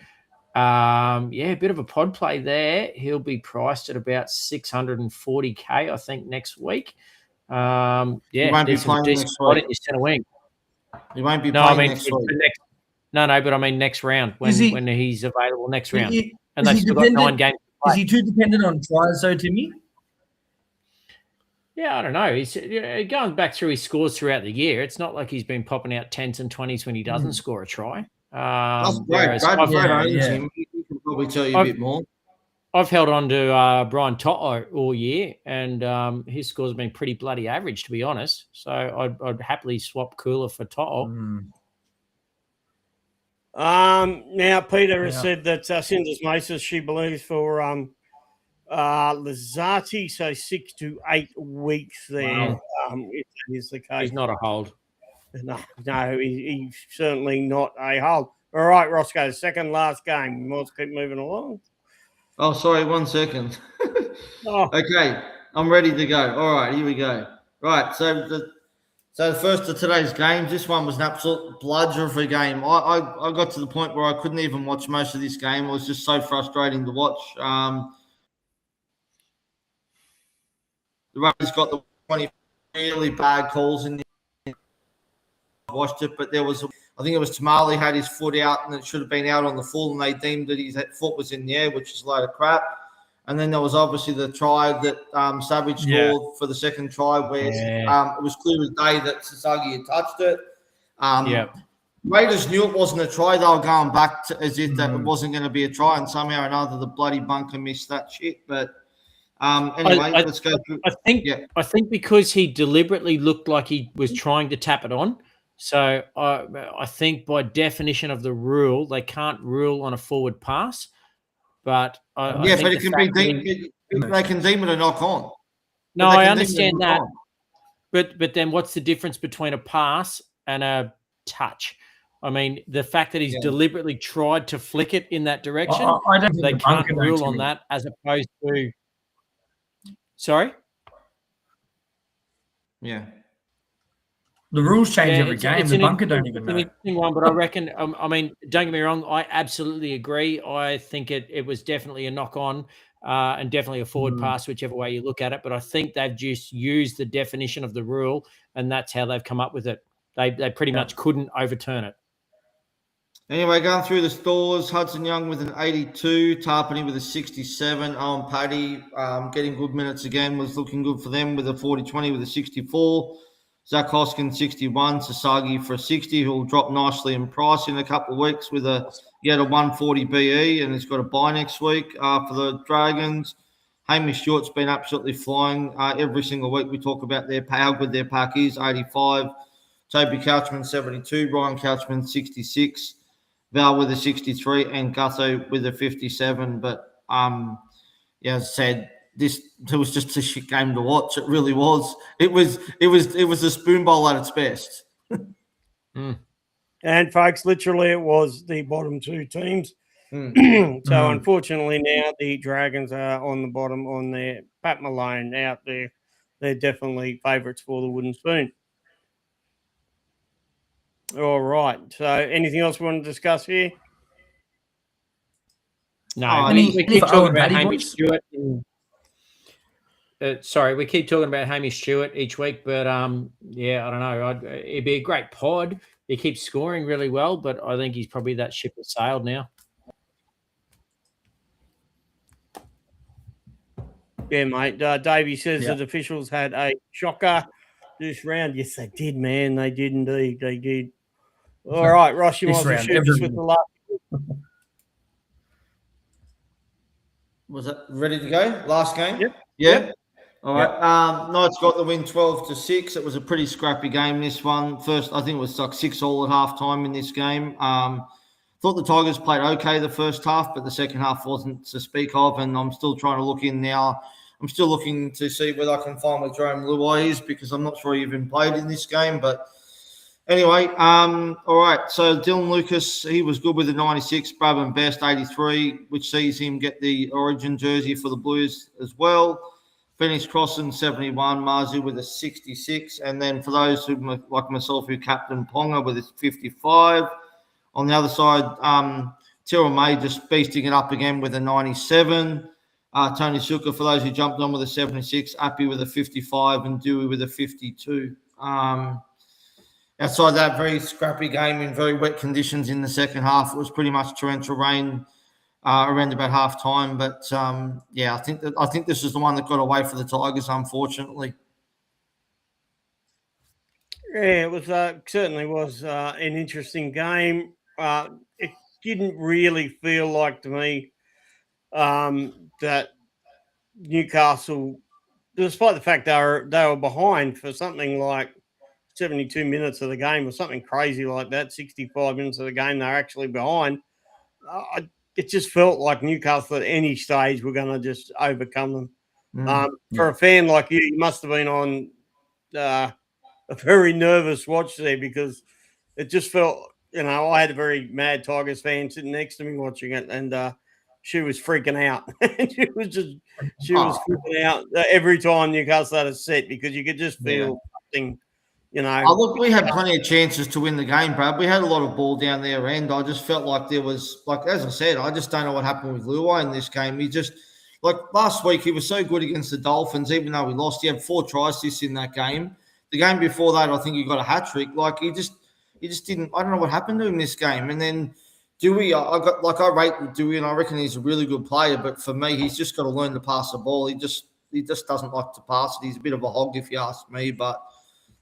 a bit of a pod play there. He'll be priced at about 640K, I think, next week. He won't be playing next week. In your center wing. He won't be playing next week. No, but I mean next round when he's available next round. And they've still got 9 games to play. Is he too dependent on tries, though, Timmy? Yeah, I don't know. He's going back through his scores throughout the year. It's not like he's been popping out 10s and 20s when he doesn't score a try. That's great. He can probably tell you a bit more. I've held on to Brian Toto all year, and his scores have been pretty bloody average, to be honest. So I'd happily swap Cooler for Toto. Now, Peter has said that Cinders Maces, she believes, for Lazati, so 6 to 8 weeks there. Wow. If that is the case. He's not a hold. No, he's certainly not a hold. All right, Roscoe, second last game. Let's keep moving along. Oh, sorry, 1 second. Okay, I'm ready to go. All right, here we go. Right, so the first of today's games, this one was an absolute bludger of a game. I got to the point where I couldn't even watch most of this game. It was just so frustrating to watch. The Raiders got the 20 really bad calls in the watched it, but I think it was Tamale had his foot out and it should have been out on the full, and they deemed that his foot was in the air, which is a load of crap. And then there was obviously the try that Savage scored for the second try where it was clear as day that Sasagi had touched it. Raiders knew it wasn't a try. They were going back to, as if that it Mm. wasn't going to be a try, and somehow or another the bloody bunker missed that shit. But anyway, I- let's go through. I think because he deliberately looked like he was trying to tap it on. So I think by definition of the rule, they can't rule on a forward pass. But I Yeah, think but it the can be fact that he- they can deem it a knock on. no, But they I can deem it a understand knock that. on. But then what's the difference between a pass and a touch? I mean, the fact that he's Yeah. deliberately tried to flick it in that direction, I don't think they the can't bunker rule knows on him. that as opposed to. Sorry? Yeah. The rules change Yeah, every game. it's The an bunker in- don't even it's an know. interesting one, but I reckon. I mean, don't get me wrong. I absolutely agree. I think it was definitely a knock on, and definitely a forward pass, whichever way you look at it. But I think they've just used the definition of the rule, and that's how they've come up with it. They pretty much couldn't overturn it. Anyway, going through the stores, Hudson Young with an 82, Tarpany with a 67, Owen Paddy getting good minutes again, was looking good for them with a 40-20 with a 64. Zach Hoskins 61, Sasagi for a 60, who will drop nicely in price in a couple of weeks with a 140 BE, and he's got a bye next week for the Dragons. Hamish Stewart's been absolutely flying every single week. We talk about how good their pack is, 85. Toby Couchman 72, Ryan Couchman 66. Val with a 63 and Gutho with a 57. But as I said, it was just a shit game to watch. It really was. It was a spoon bowl at its best. And folks, literally, it was the bottom two teams. So unfortunately, now the Dragons are on the bottom on their Pat Malone out there. They're definitely favourites for the wooden spoon. All right. So anything else we want to discuss here? No, Any we keep for talking Owen about Paddy, Hamish boys? Stewart. Sorry, we keep talking about Hamish Stewart each week, but I don't know. It'd be a great pod. He keeps scoring really well, but I think he's probably that ship has sailed now. Yeah, mate. Davey says that officials had a shocker this round. Yes, they did, man. They did indeed. They did. All right, Ross, you This might as well round, shoot us every with the last. Was it ready to go? Last game? Yep. Yeah. Yep. All right. Knights got the win 12-6. It was a pretty scrappy game, this one. First, I think it was like 6-all at half time in this game. Thought the Tigers played okay the first half, but the second half wasn't to speak of, and I'm still trying to look in now. I'm still looking to see whether I can find where Jerome Luai is, because I'm not sure he even played in this game. But anyway, all right. So Dylan Lucas, he was good with the 96. Brabham Best 83, which sees him get the Origin jersey for the Blues as well. Phoenix Crossan 71, Marzu with a 66, and then for those who like myself who captain Ponga with his 55. On the other side, Terrell May just beasting it up again with a 97. Tony Suka, for those who jumped on with a 76, Appy with a 55, and Dewey with a 52. Outside that, very scrappy game in very wet conditions in the second half. It was pretty much torrential rain around about half time. But I think this is the one that got away for the Tigers, unfortunately. Yeah, it was certainly was an interesting game. It didn't really feel like to me that Newcastle, despite the fact they were behind for something like 72 minutes of the game or something crazy like that, 65 minutes of the game, they're actually behind. It just felt like Newcastle at any stage were going to just overcome them. For a fan like you must have been on a very nervous watch there, because it just felt, I had a very mad Tigers fan sitting next to me watching it, and she was freaking out. she was freaking out every time Newcastle had a set, because you could just feel something, Look, we had plenty of chances to win the game, Brad. We had a lot of ball down their end. I just felt like there was, as I said, I just don't know what happened with Luai in this game. He just, last week, he was so good against the Dolphins, even though we lost. He had 4 try assists in that game. The game before that, I think he got a hat trick. He just didn't. I don't know what happened to him this game. And then Dewey, I rate Dewey, and I reckon he's a really good player. But for me, he's just got to learn to pass the ball. He just doesn't like to pass it. He's a bit of a hog, if you ask me. But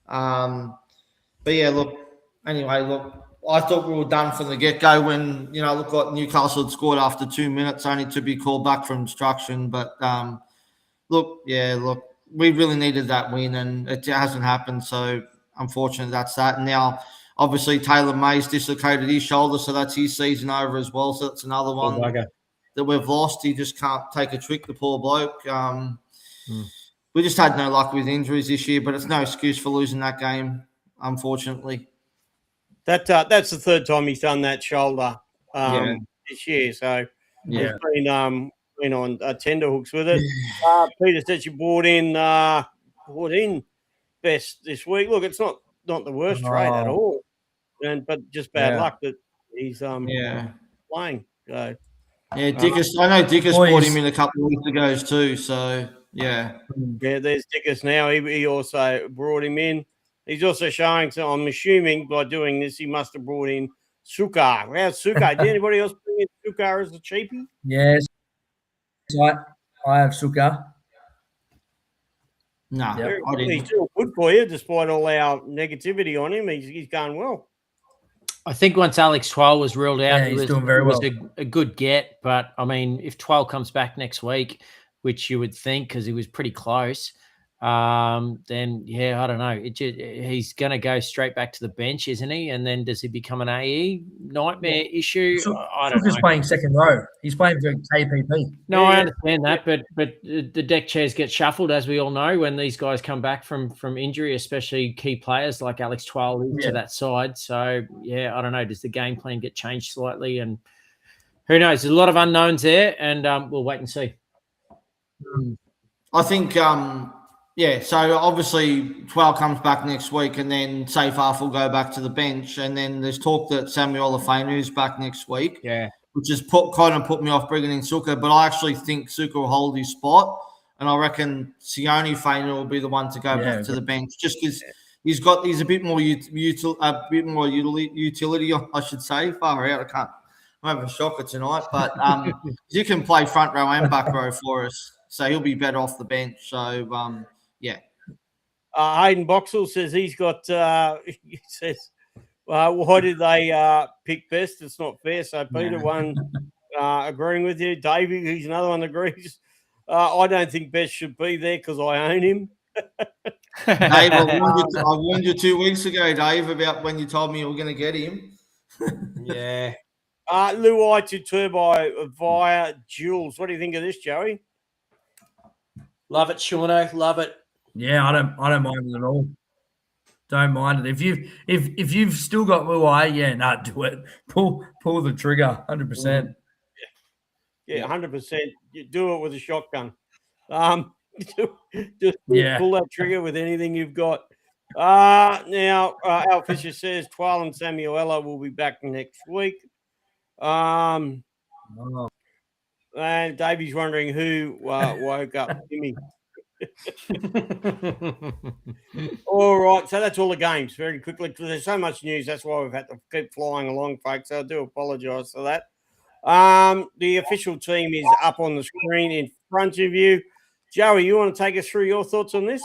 yeah, look. Anyway, look. I thought we were done from the get-go when, look like Newcastle had scored after 2 minutes, only to be called back for instruction. But, look, we really needed that win, and it hasn't happened. So, unfortunately, that's that. And now, obviously, Taylor May's dislocated his shoulder, so that's his season over as well. So that's another one that we've lost. He just can't take a trick, the poor bloke. We just had no luck with injuries this year, but it's no excuse for losing that game, unfortunately. That's the third time he's done that shoulder this year. So he's been on tender hooks with it. Peter said you brought in Best this week. Look, it's not the worst trade at all, but just bad luck that he's playing. So Dickus. I know Dickus brought him in a couple of weeks ago too. So there's Dickus now. He also brought him in. He's also showing, so I'm assuming by doing this, he must have brought in Sukar. How's Sukar? Did anybody else bring in Sukar as a cheapie? Yes. I have Sukar. No, I didn't. He's still good for you, despite all our negativity on him. He's going well. I think once Alex Twal was ruled out, he's doing very well. It was a good get. But, I mean, if Twal comes back next week, which you would think because he was pretty close, then, I don't know. He's going to go straight back to the bench, isn't he? And then does he become an AE nightmare issue? I don't know. He's playing second row. He's playing for KPP. No, I understand that, but the deck chairs get shuffled, as we all know, when these guys come back from injury, especially key players like Alex Twal to that side. So, I don't know. Does the game plan get changed slightly? And who knows? There's a lot of unknowns there, and we'll wait and see. I think, so obviously 12 comes back next week, and then Seyfarth will go back to the bench, and then there's talk that Samuel Afenu's back next week, which has kind of put me off bringing in Suka, but I actually think Suka will hold his spot, and I reckon Sione Fainu will be the one to go back to the bench, just because he's a bit more utility, I should say. Far out, I'm having a shocker tonight, but you can play front row and back row for us, so he'll be better off the bench. So, Hayden Boxall says he's got. He says, "Why did they pick Best? It's not fair." So Peter one agreeing with you. Davey, who's another one, agrees. I don't think Best should be there because I own him. Dave, I warned you 2 weeks ago, Dave, about when you told me you were going to get him. Luai to Turbo via Jules. What do you think of this, Joey? Love it, Shauno. Love it. Yeah, I don't mind it at all. Don't mind it. If you've still got Luai, do it. Pull the trigger, 100%. Yeah, 100%. You do it with a shotgun. Just pull that trigger with anything you've got. Now, Al Fisher says Twal and Samuela will be back next week. And Davey's wondering who woke up Jimmy. All right, so that's all the games very quickly because there's so much news. That's why we've had to keep flying along, folks. So I do apologise for that. The official team is up on the screen in front of you. Joey, you want to take us through your thoughts on this?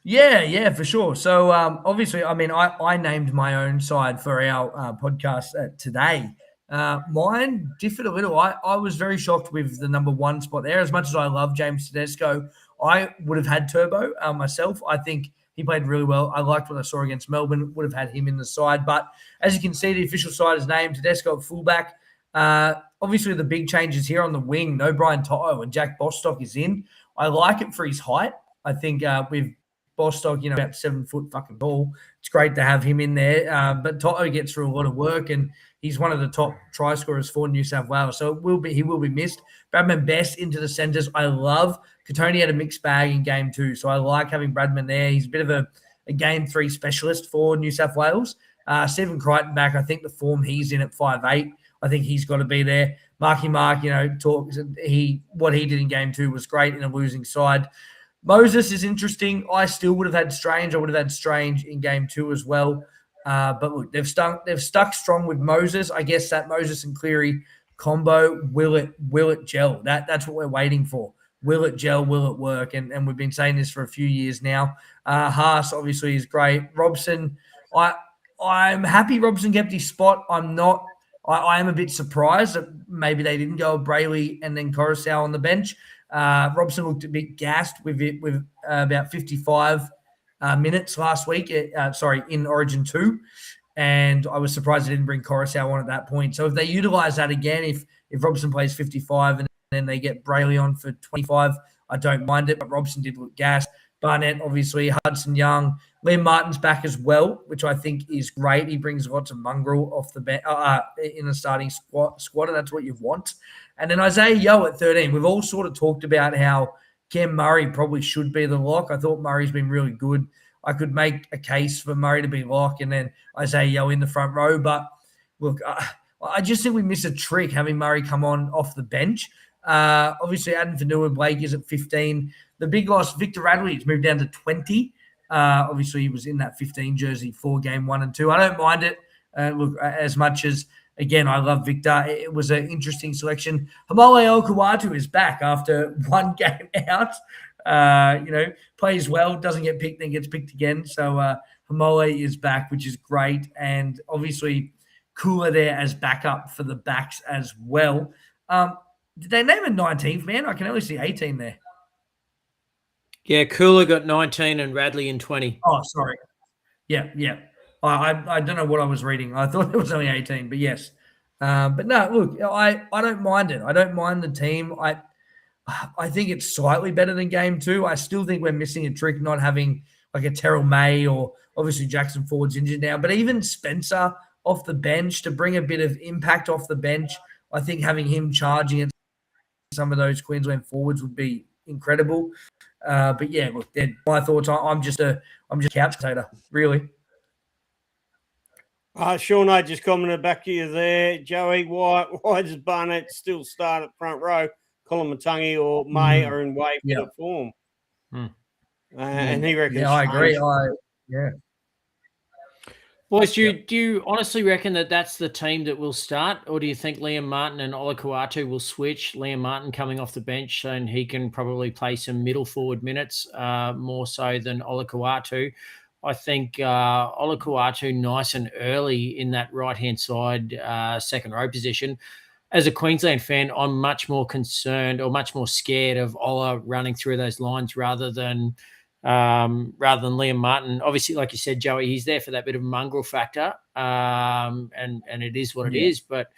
Yeah, for sure. So obviously, I mean, I named my own side for our podcast today. Mine differed a little. I was very shocked with the number one spot there. As much as I love James Tedesco, I would have had Turbo myself. I think he played really well. I liked what I saw against Melbourne. Would have had him in the side. But as you can see, the official side is named Tedesco at fullback. Obviously, the big changes here on the wing. No Brian Toto and Jack Bostock is in. I like it for his height. I think with Bostock, about 7 foot fucking tall. It's great to have him in there. But Toto gets through a lot of work, and he's one of the top try scorers for New South Wales. So he will be missed. Bradman Best into the centres. I love Katoni had a mixed bag in game 2, so I like having Bradman there. He's a bit of a game 3 specialist for New South Wales. Stephen Crichton back. I think the form he's in at 5'8", I think he's got to be there. Marky Mark, talks. What he did in game 2 was great in a losing side. Moses is interesting. I still would have had Strange. I would have had Strange in game 2 as well. But look, they've stuck strong with Moses. I guess that Moses and Cleary combo, will it gel? That's what we're waiting for. Will it gel? Will it work? And we've been saying this for a few years now. Haas obviously is great. Robson, I'm happy Robson kept his spot. I'm not. I am a bit surprised that maybe they didn't go with Brayley and then Coruscant on the bench. Robson looked a bit gassed with about 55 minutes last week. In Origin 2. And I was surprised they didn't bring Coruscant on at that point. So if they utilize that again, if Robson plays 55 and then they get Brayley on for 25, I don't mind it. But Robson did look gassed. Barnett, obviously, Hudson Young. Liam Martin's back as well, which I think is great. He brings lots of mongrel off the bench in the starting squad, and that's what you want. And then Isaiah Yeo at 13. We've all sort of talked about how Cam Murray probably should be the lock. I thought Murray's been really good. I could make a case for Murray to be lock and then Isaiah Yeo in the front row. But look, I just think we miss a trick having Murray come on off the bench. Obviously, Adam Vanua-Blake is at 15. The big loss, Victor Radley, has moved down to 20. Obviously, he was in that 15 jersey for game 1 and 2. I don't mind it. Look, as much as, again, I love Victor. It was an interesting selection. Hamole Okuatu is back after one game out. Plays well, doesn't get picked, then gets picked again. So Hamole is back, which is great. And obviously, Cooler there as backup for the backs as well. Did they name a 19th man? I can only see 18 there. Yeah, Cooler got 19 and Radley in 20. Oh, sorry. Yeah. I don't know what I was reading. I thought it was only 18, but yes. But no, look, I don't mind it. I don't mind the team. I think it's slightly better than game 2. I still think we're missing a trick not having like a Terrell May or obviously Jackson Ford's injured now. But even Spencer off the bench to bring a bit of impact off the bench, I think having him charging at some of those Queensland forwards would be incredible. But yeah, look, my thoughts. I'm just a couch potato, really. Sean, I just commented back to you there. Joey, why does Barnett still start at front row? Colin Matangi or May are in way for form. And he reckons. Yeah, I agree. Boys, do you honestly reckon that that's the team that will start, or do you think Liam Martin and Olakau'atu will switch? Liam Martin coming off the bench, and he can probably play some middle forward minutes more so than Olakau'atu. I think Olakau'atu nice and early in that right-hand side second row position. As a Queensland fan, I'm much more concerned or much more scared of Ola running through those lines rather than Liam Martin. Obviously, like you said, Joey, he's there for that bit of mongrel factor, and it is what it is. But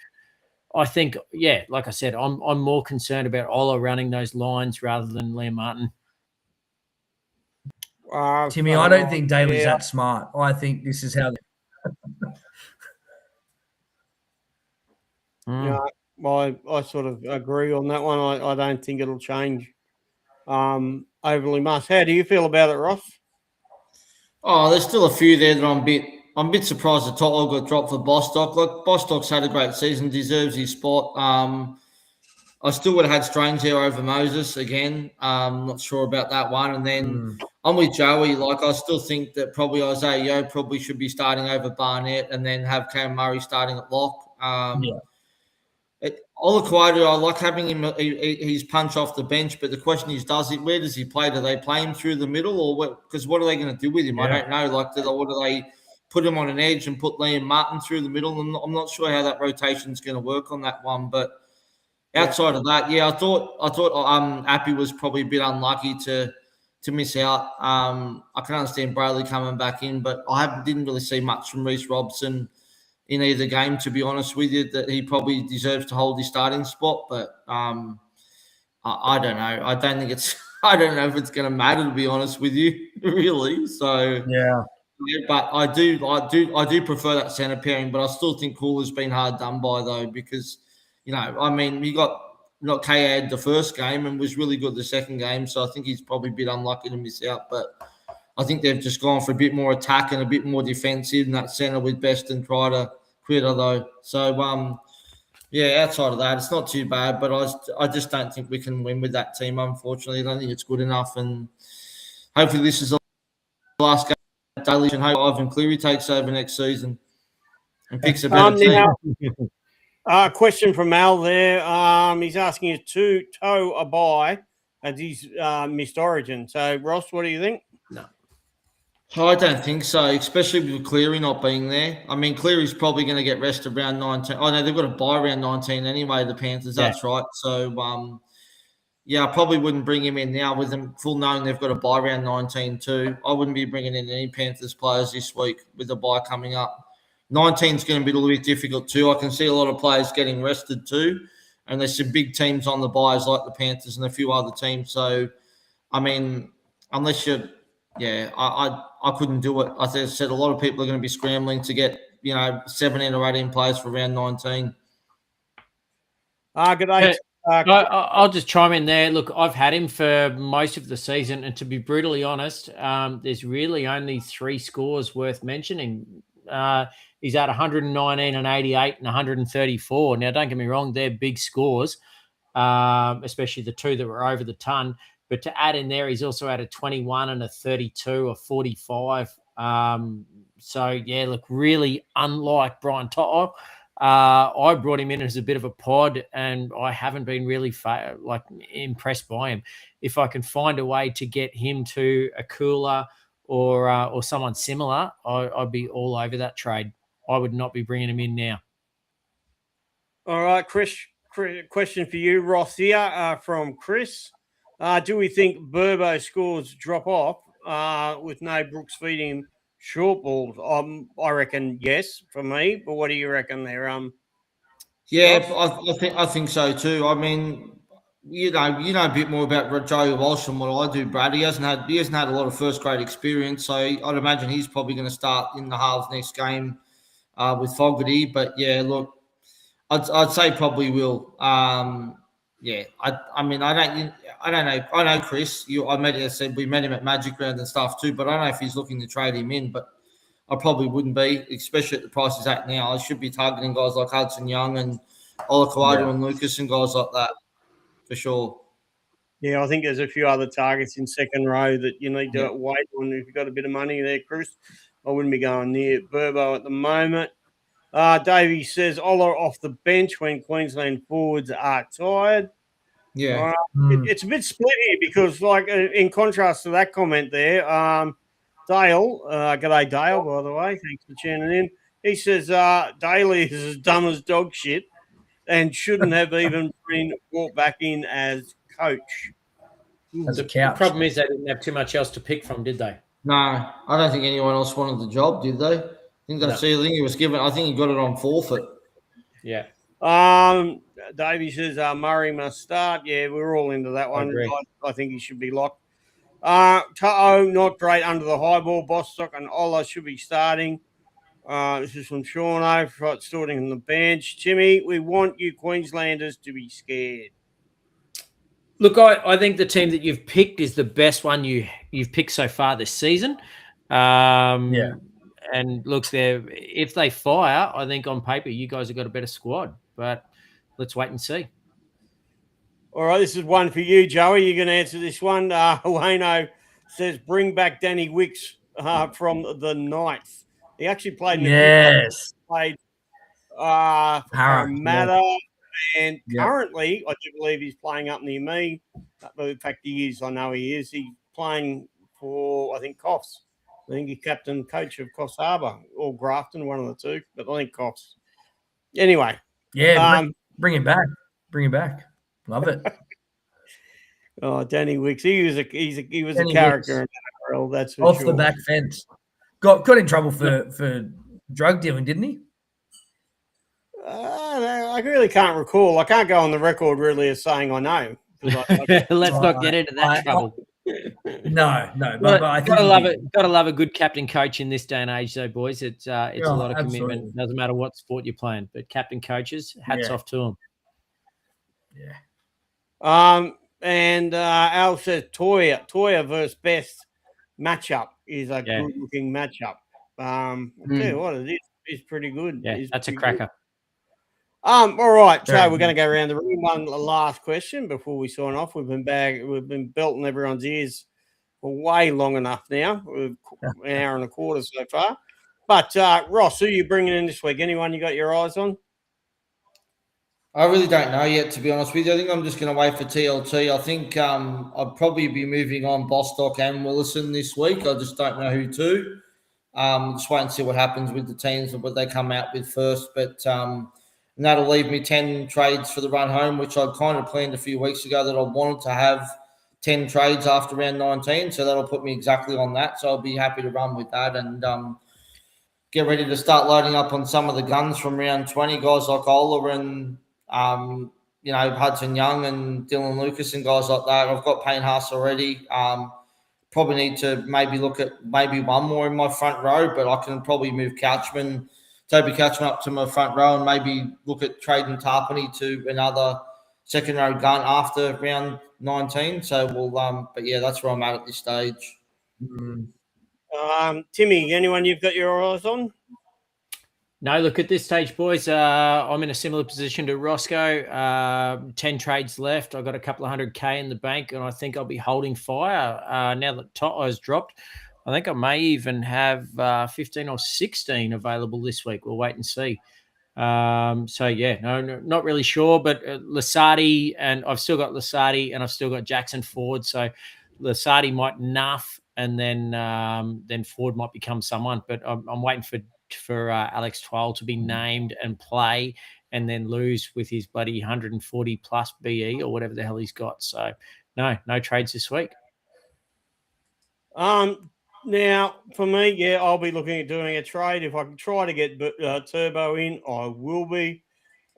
I think, like I said, I'm more concerned about Ola running those lines rather than Liam Martin. Timmy, I don't think Daly's that smart. I think this is how. I sort of agree on that one. I don't think it'll change overly much. How do you feel about it, Ross? Oh, there's still a few there that I'm a bit surprised that Toto got dropped for Bostock. Like, Bostock's had a great season, deserves his spot. I still would have had Strange there over Moses again. Not sure about that one. And then I'm with Joey. Like, I still think that probably Isaiah Yeo probably should be starting over Barnett and then have Cam Murray starting at lock. Olakau'atu, I like having him. He's punch off the bench, but the question is, where does he play? Do they play him through the middle, or what? Because what are they going to do with him? I don't know. Like, do they put him on an edge and put Liam Martin through the middle? I'm not sure how that rotation is going to work on that one. But outside of that, I thought Appy was probably a bit unlucky to miss out. I can understand Brayley coming back in, but I didn't really see much from Reece Robson in either game, to be honest with you, that he probably deserves to hold his starting spot. But I don't know. I don't know if it's going to matter, to be honest with you, really. So but I do prefer that centre pairing. But I still think Cooler's been hard done by though, because he got KA'd the first game and was really good the second game. So I think he's probably a bit unlucky to miss out, but I think they've just gone for a bit more attack and a bit more defensive in that centre with Best and try to Critter though. So outside of that, it's not too bad. But I just don't think we can win with that team. Unfortunately, I don't think it's good enough. And hopefully, this is the last game at Daly, and hope Ivan Cleary takes over next season and picks a better team. Question from Al there. He's asking you to toe a bye as he's missed Origin. So Ross, what do you think? No. I don't think so, especially with Cleary not being there. I mean, Cleary's probably going to get rested around 19. Oh, no, they've got to buy around 19 anyway, the Panthers. Yeah. That's right. So, yeah, I probably wouldn't bring him in now with them full knowing they've got to buy around 19 too. I wouldn't be bringing in any Panthers players this week with the buy coming up. 19 is going to be a little bit difficult too. I can see a lot of players getting rested too. And there's some big teams on the buys like the Panthers and a few other teams. So, I mean, unless you're, yeah, I couldn't do it. As I said, a lot of people are going to be scrambling to get, 17 or 18 players for round 19. Good day. I'll just chime in there. Look, I've had him for most of the season, and to be brutally honest, there's really only 3 scores worth mentioning. He's at 119 and 88 and 134. Now, don't get me wrong, they're big scores, especially the 2 that were over the ton. But to add in there, he's also had a 21 and a 32, a 45. So, yeah, look, really unlike Brian Toto. I brought him in as a bit of a pod, and I haven't been really impressed by him. If I can find a way to get him to a cooler or someone similar, I'd be all over that trade. I would not be bringing him in now. All right, Chris, question for you, Ross here from Chris. Do we think Burbo scores drop off with no Brooks feeding him short balls? I reckon yes for me, but what do you reckon there? Yeah, I think so too. I mean, you know a bit more about Joey Walsh than what I do, Brad. He hasn't had a lot of first grade experience, so I'd imagine he's probably going to start in the halves next game with Fogarty. But yeah, look, I'd say probably will. Yeah, I mean I don't know. I know Chris. I said we met him at Magic Round and stuff too, but I don't know if he's looking to trade him in, but I probably wouldn't be, especially at the price he's at now. I should be targeting guys like Hudson Young and Olakwadu and Lucas and guys like that for sure. Yeah, I think there's a few other targets in second row that you need to wait on if you've got a bit of money there, Chris. I wouldn't be going near Burbo at the moment. Davey says Ola off the bench when Queensland forwards are tired. Yeah. It's a bit split here because, like, in contrast to that comment there, Dale, g'day Dale, by the way, thanks for tuning in. He says Daly is as dumb as dog shit and shouldn't have even been brought back in as coach. As a The couch. problem is they didn't have too much else to pick from, did they? No, I don't think anyone else wanted the job, did they? I think he was given. I think he got it on forfeit. Yeah. Davey says Murray must start. Yeah, we're all into that one. agree. I think he should be locked. To'o, not great under the high ball. Bostock and Ola should be starting. This is from Sean starting on the bench. Timmy, we want you Queenslanders to be scared. Look, I think the team that you've picked is the best one you've picked so far this season. And look, if they fire, I think on paper you guys have got a better squad. But let's wait and see. All right, this is one for you, Joey. You're going to answer this one. Wayno says bring back Danny Wicks from the Knights. He actually played in played for Parramatta, and currently I do believe he's playing up near me. In fact, he is. I know he is. He's playing for, I think, Coffs. I think he's captain coach of Coffs Harbour or Grafton, one of the two, but I think Coffs. Anyway. Yeah, bring him back. Bring him back. Love it. Oh, Danny Wicks. He was a Danny character Wicks. in NRL, that's for Off sure. the back fence. Got in trouble for drug dealing, didn't he? I really can't recall. I can't go on the record really as saying I know. Let's not get into that trouble. No. But I think gotta love a good captain coach in this day and age, though, boys. It's a lot of commitment. Doesn't matter what sport you're playing, but captain coaches, hats off to them. Yeah. And Al says Toya versus Best matchup is a good looking matchup. I'll tell you what, it's pretty good. Yeah, that's a cracker. All right, so we're going to go around the room. One last question before we sign off. We've been belting everyone's ears for way long enough now. We've an hour and a quarter so far. But Ross, who are you bringing in this week? Anyone you got your eyes on? I really don't know yet, to be honest with you. I think I'm just going to wait for TLT. I think I'd probably be moving on Bostock and Willison this week. I just don't know who to. Just wait and see what happens with the teams and what they come out with first. But and that'll leave me 10 trades for the run home, which I kind of planned a few weeks ago that I wanted to have 10 trades after round 19. So that'll put me exactly on that. So I'll be happy to run with that and get ready to start loading up on some of the guns from round 20, guys like Ola and Hudson Young and Dylan Lucas and guys like that. I've got Payne Haas already. Probably need to maybe look at maybe one more in my front row, but I can probably move Toby Couchman up to my front row and maybe look at trading Tarpany to another second row gun after round 19. So but yeah, that's where I'm at this stage. Timmy, anyone you've got your eyes on? No, look, at this stage, boys, I'm in a similar position to Roscoe. 10 trades left. I've got a couple of $100K in the bank, and I think I'll be holding fire now that Toto's dropped. I think I may even have 15 or 16 available this week. We'll wait and see. No, not really sure, but Lasardi, and I've still got Lasardi, and I've still got Jackson Ford. So Lasardi might nuff, and then Ford might become someone. But I'm waiting for Alex Twal to be named and play, and then lose with his bloody 140 plus BE or whatever the hell he's got. So no trades this week. Now for me, I'll be looking at doing a trade. If I can try to get Turbo in, I will be,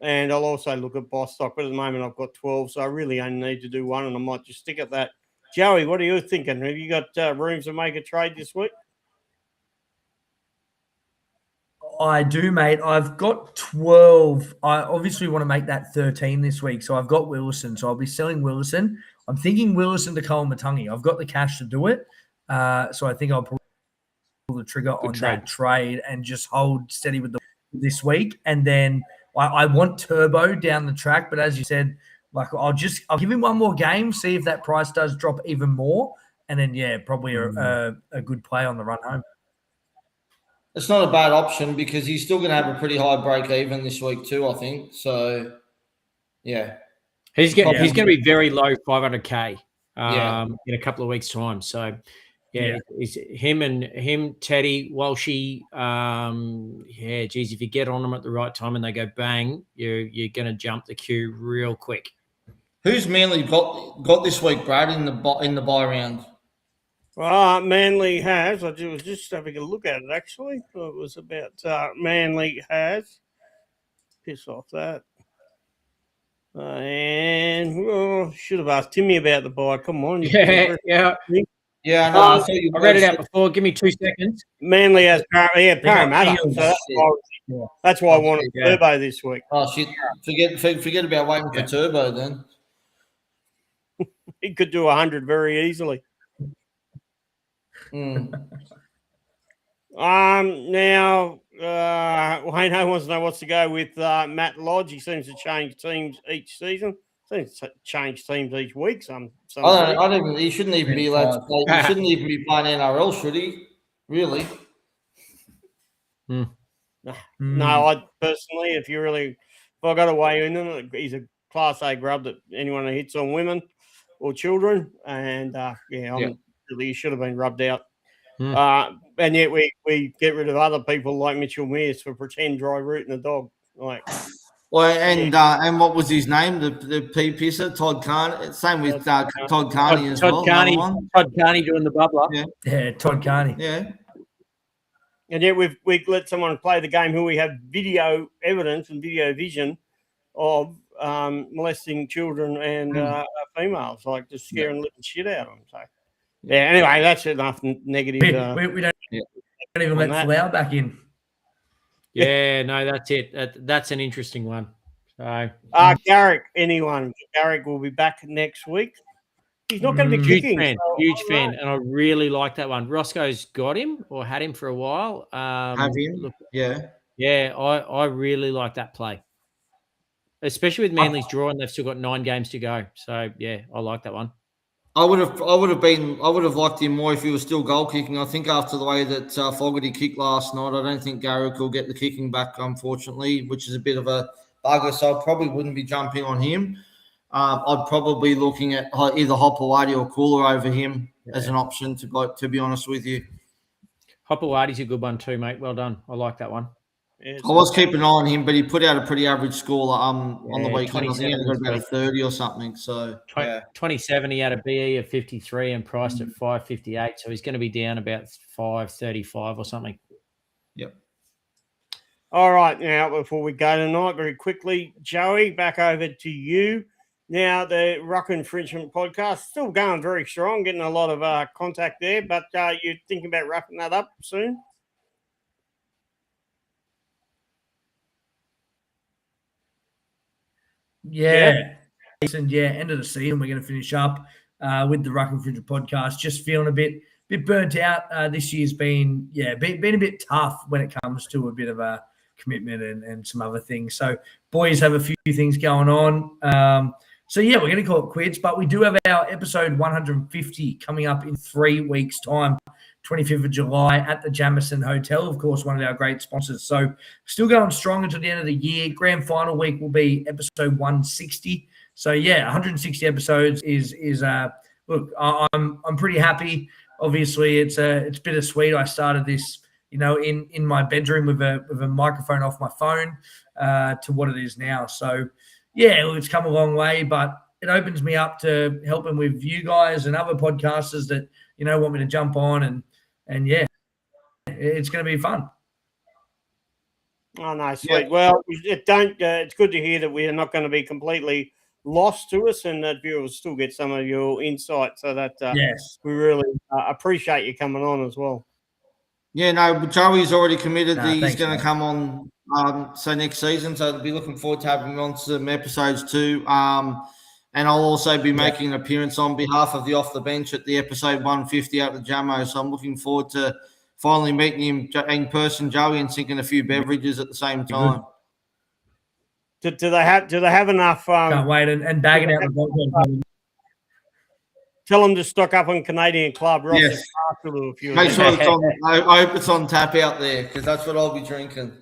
and I'll also look at Bostock. But at the moment, I've got 12, so I really only need to do one, and I might just stick at that. Joey, what are you thinking? Have you got rooms to make a trade this week? I do, mate. I've got 12. I obviously want to make that 13 this week. So I've got Willison. So I'll be selling Willison. I'm thinking Willison to Matangi. I've got the cash to do it. So I think I'll pull the trigger on that trade and just hold steady with this week. And then I want Turbo down the track. But as you said, I'll give him one more game, see if that price does drop even more. And then, probably a good play on the run home. It's not a bad option because he's still going to have a pretty high break even this week too, I think. So, yeah. He's going to be very low 500K in a couple of weeks' time. So, it's him, Teddy, Walshy. If you get on them at the right time and they go bang, you're going to jump the queue real quick. Who's Manly got this week, Brad, in the bye round? Manly has. I was just having a look at it, actually. It was about Manly has. Piss off that. Should have asked Timmy about the buy. Come on. Yeah. Yeah, no, I read it out before. Give me 2 seconds. Manly has Parramatta. So that's why I wanted Turbo this week. Oh, shit. Forget about waiting for Turbo then. He could do 100 very easily. Now, Wayne wants to know what's to go with Matt Lodge. He seems to change teams each season. Seems to change teams each week. He shouldn't even be allowed to play. He shouldn't even be playing NRL, should he? Really? No, I personally, if I got away in him, he's a Class A grub that anyone who hits on women or children, and he should have been rubbed out. And yet we get rid of other people like Mitchell Mears for pretend dry rooting a dog. And what was his name? The pea pisser, Todd Carney. Same with Todd Carney as well. Todd Carney doing the bubbler. Yeah, Todd Carney. Yeah. And yet we've let someone play the game who we have video evidence and video vision of molesting children and females, just scaring the living shit out of them. So, anyway, that's enough negative. We don't even let Flower back in. Yeah, no, that's it. That's an interesting one. So, Garrick, Garrick will be back next week. He's not going to be kicking. Huge fan, and I really like that one. Roscoe's got him or had him for a while. Have him? I really like that play, especially with Manly's draw, and they've still got 9 games to go. So I like that one. I would have liked him more if he was still goal kicking. I think after the way that Fogarty kicked last night, I don't think Garrick will get the kicking back, unfortunately, which is a bit of a bugger, so I probably wouldn't be jumping on him. I'd probably be looking at either Hopewadi or Cooler over him as an option, to be honest with you. Hopewadi's a good one too, mate. Well done. I like that one. Yeah, I was keeping an eye on him, but he put out a pretty average score on the Yeah, weekend. I think he only got about a 30 or something. So, yeah. 27, he had a BE of 53 and priced at 5.58. So he's going to be down about 5.35 or something. Yep. All right, now before we go tonight, very quickly, Joey, back over to you. Now the Ruck Infringement podcast still going very strong, getting a lot of contact there. But you're thinking about wrapping that up soon? Yeah. And end of the season, we're going to finish up with the Ruck Infringement podcast. Just feeling a bit burnt out. This year's been a bit tough when it comes to a bit of a commitment and some other things. So boys have a few things going on. So we're going to call it quits, but we do have our episode 150 coming up in 3 weeks' time, 25th of July at the Jamison Hotel, of course, one of our great sponsors. So still going strong until the end of the year. Grand final week will be episode 160. So 160 episodes is look, I'm pretty happy. Obviously, it's bittersweet. I started this, in my bedroom with a microphone off my phone to what it is now. So it's come a long way, but it opens me up to helping with you guys and other podcasters that want me to jump on and it's going to be fun. Oh no, sweet. Yeah. Well, it's good to hear that we are not going to be completely lost to us, and that viewers still get some of your insight. So that we really appreciate you coming on as well. Yeah, no, Joey's already committed that he's going to come on. So next season, so I'll be looking forward to having him on some episodes too. And I'll also be making an appearance on behalf of the Off the Bench at the episode 150 at the Jamo. So I'm looking forward to finally meeting him in person, Joey, and sinking a few beverages at the same time. Do they have enough? Can't wait and bagging out the podcast. Tell them to stock up on Canadian Club. Ross. Yes. Make sure it's on. I hope it's on tap out there because that's what I'll be drinking.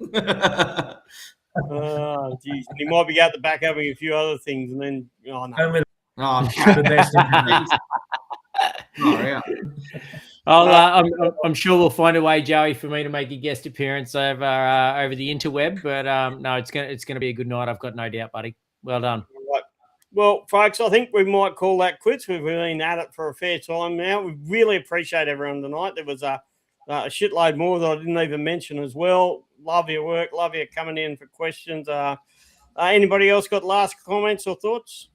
Oh, geez. And he might be out the back having a few other things, and then the best. I'm sure we'll find a way, Joey, for me to make a guest appearance over the interweb. But no, it's gonna be a good night. I've got no doubt, buddy. Well done. Right. Well, folks, I think we might call that quits. We've been at it for a fair time now. We really appreciate everyone tonight. There was a shitload more that I didn't even mention as well. Love your work. Love you coming in for questions. Anybody else got last comments or thoughts?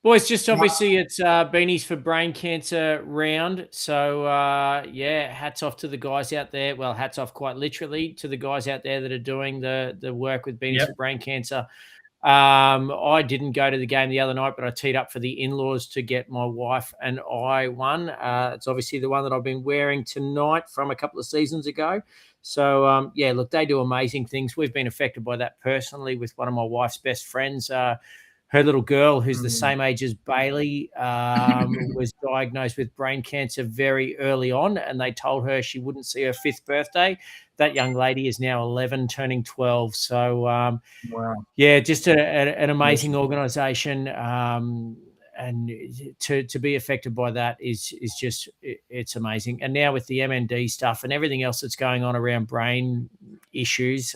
Boys, just obviously it's Beanies for Brain Cancer round. So, hats off to the guys out there. Well, hats off quite literally to the guys out there that are doing the work with Beanies for Brain Cancer. I didn't go to the game the other night, but I teed up for the in-laws to get my wife and I one. It's obviously the one that I've been wearing tonight from a couple of seasons ago. So, look, they do amazing things. We've been affected by that personally with one of my wife's best friends. Her little girl, who's the same age as Bailey, was diagnosed with brain cancer very early on, and they told her she wouldn't see her 5th birthday. That young lady is now 11, turning 12. So, wow. Just an amazing organisation, and to be affected by that is just it's amazing. And now with the MND stuff and everything else that's going on around brain issues.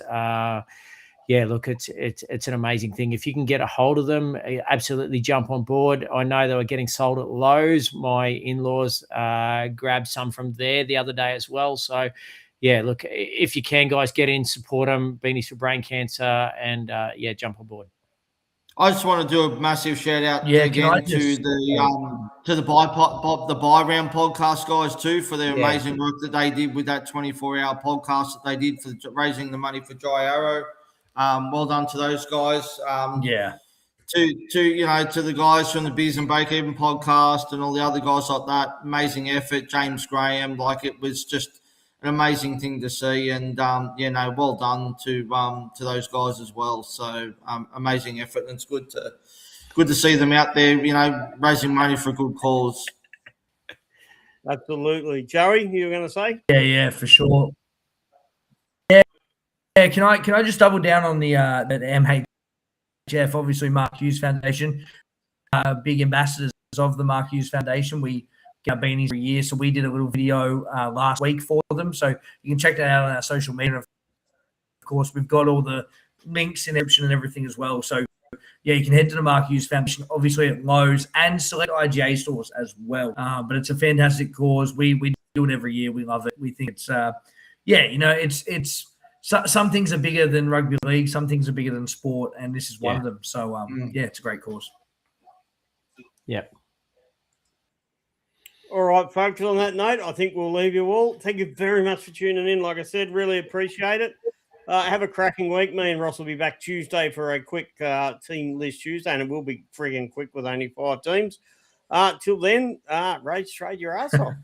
Look, it's an amazing thing. If you can get a hold of them, absolutely jump on board. I know they were getting sold at Lowe's. My in-laws grabbed some from there the other day as well. So, look, if you can, guys, get in, support them. Beanies for Brain Cancer, and jump on board. I just want to do a massive shout out again to the Buy Round podcast guys too for their amazing work that they did with that 24-hour podcast that they did for raising the money for Dry Arrow. Well done to those guys. To the guys from the Beers and Bake Even podcast and all the other guys like that. Amazing effort, James Graham. Like, it was just an amazing thing to see, and well done to those guys as well. So amazing effort, and it's good to see them out there, raising money for a good cause. Absolutely, Joey, you were going to say? Yeah, for sure. can I just double down on the MHF? Obviously, Mark Hughes Foundation, big ambassadors of the Mark Hughes Foundation. We get beanies every year, so we did a little video last week for them. So you can check that out on our social media. Of course, we've got all the links in the description and everything as well. So yeah, you can head to the Mark Hughes Foundation, obviously at Lowe's and select IGA stores as well. But it's a fantastic cause. We do it every year. We love it. We think it's some things are bigger than rugby league. Some things are bigger than sport, and this is one of them. So it's a great cause. Yeah. All right, folks, on that note, I think we'll leave you all. Thank you very much for tuning in. Like I said, really appreciate it. Have a cracking week. Me and Ross will be back Tuesday for a quick team list Tuesday, and it will be frigging quick with only 5 teams. Till then, race trade your ass off.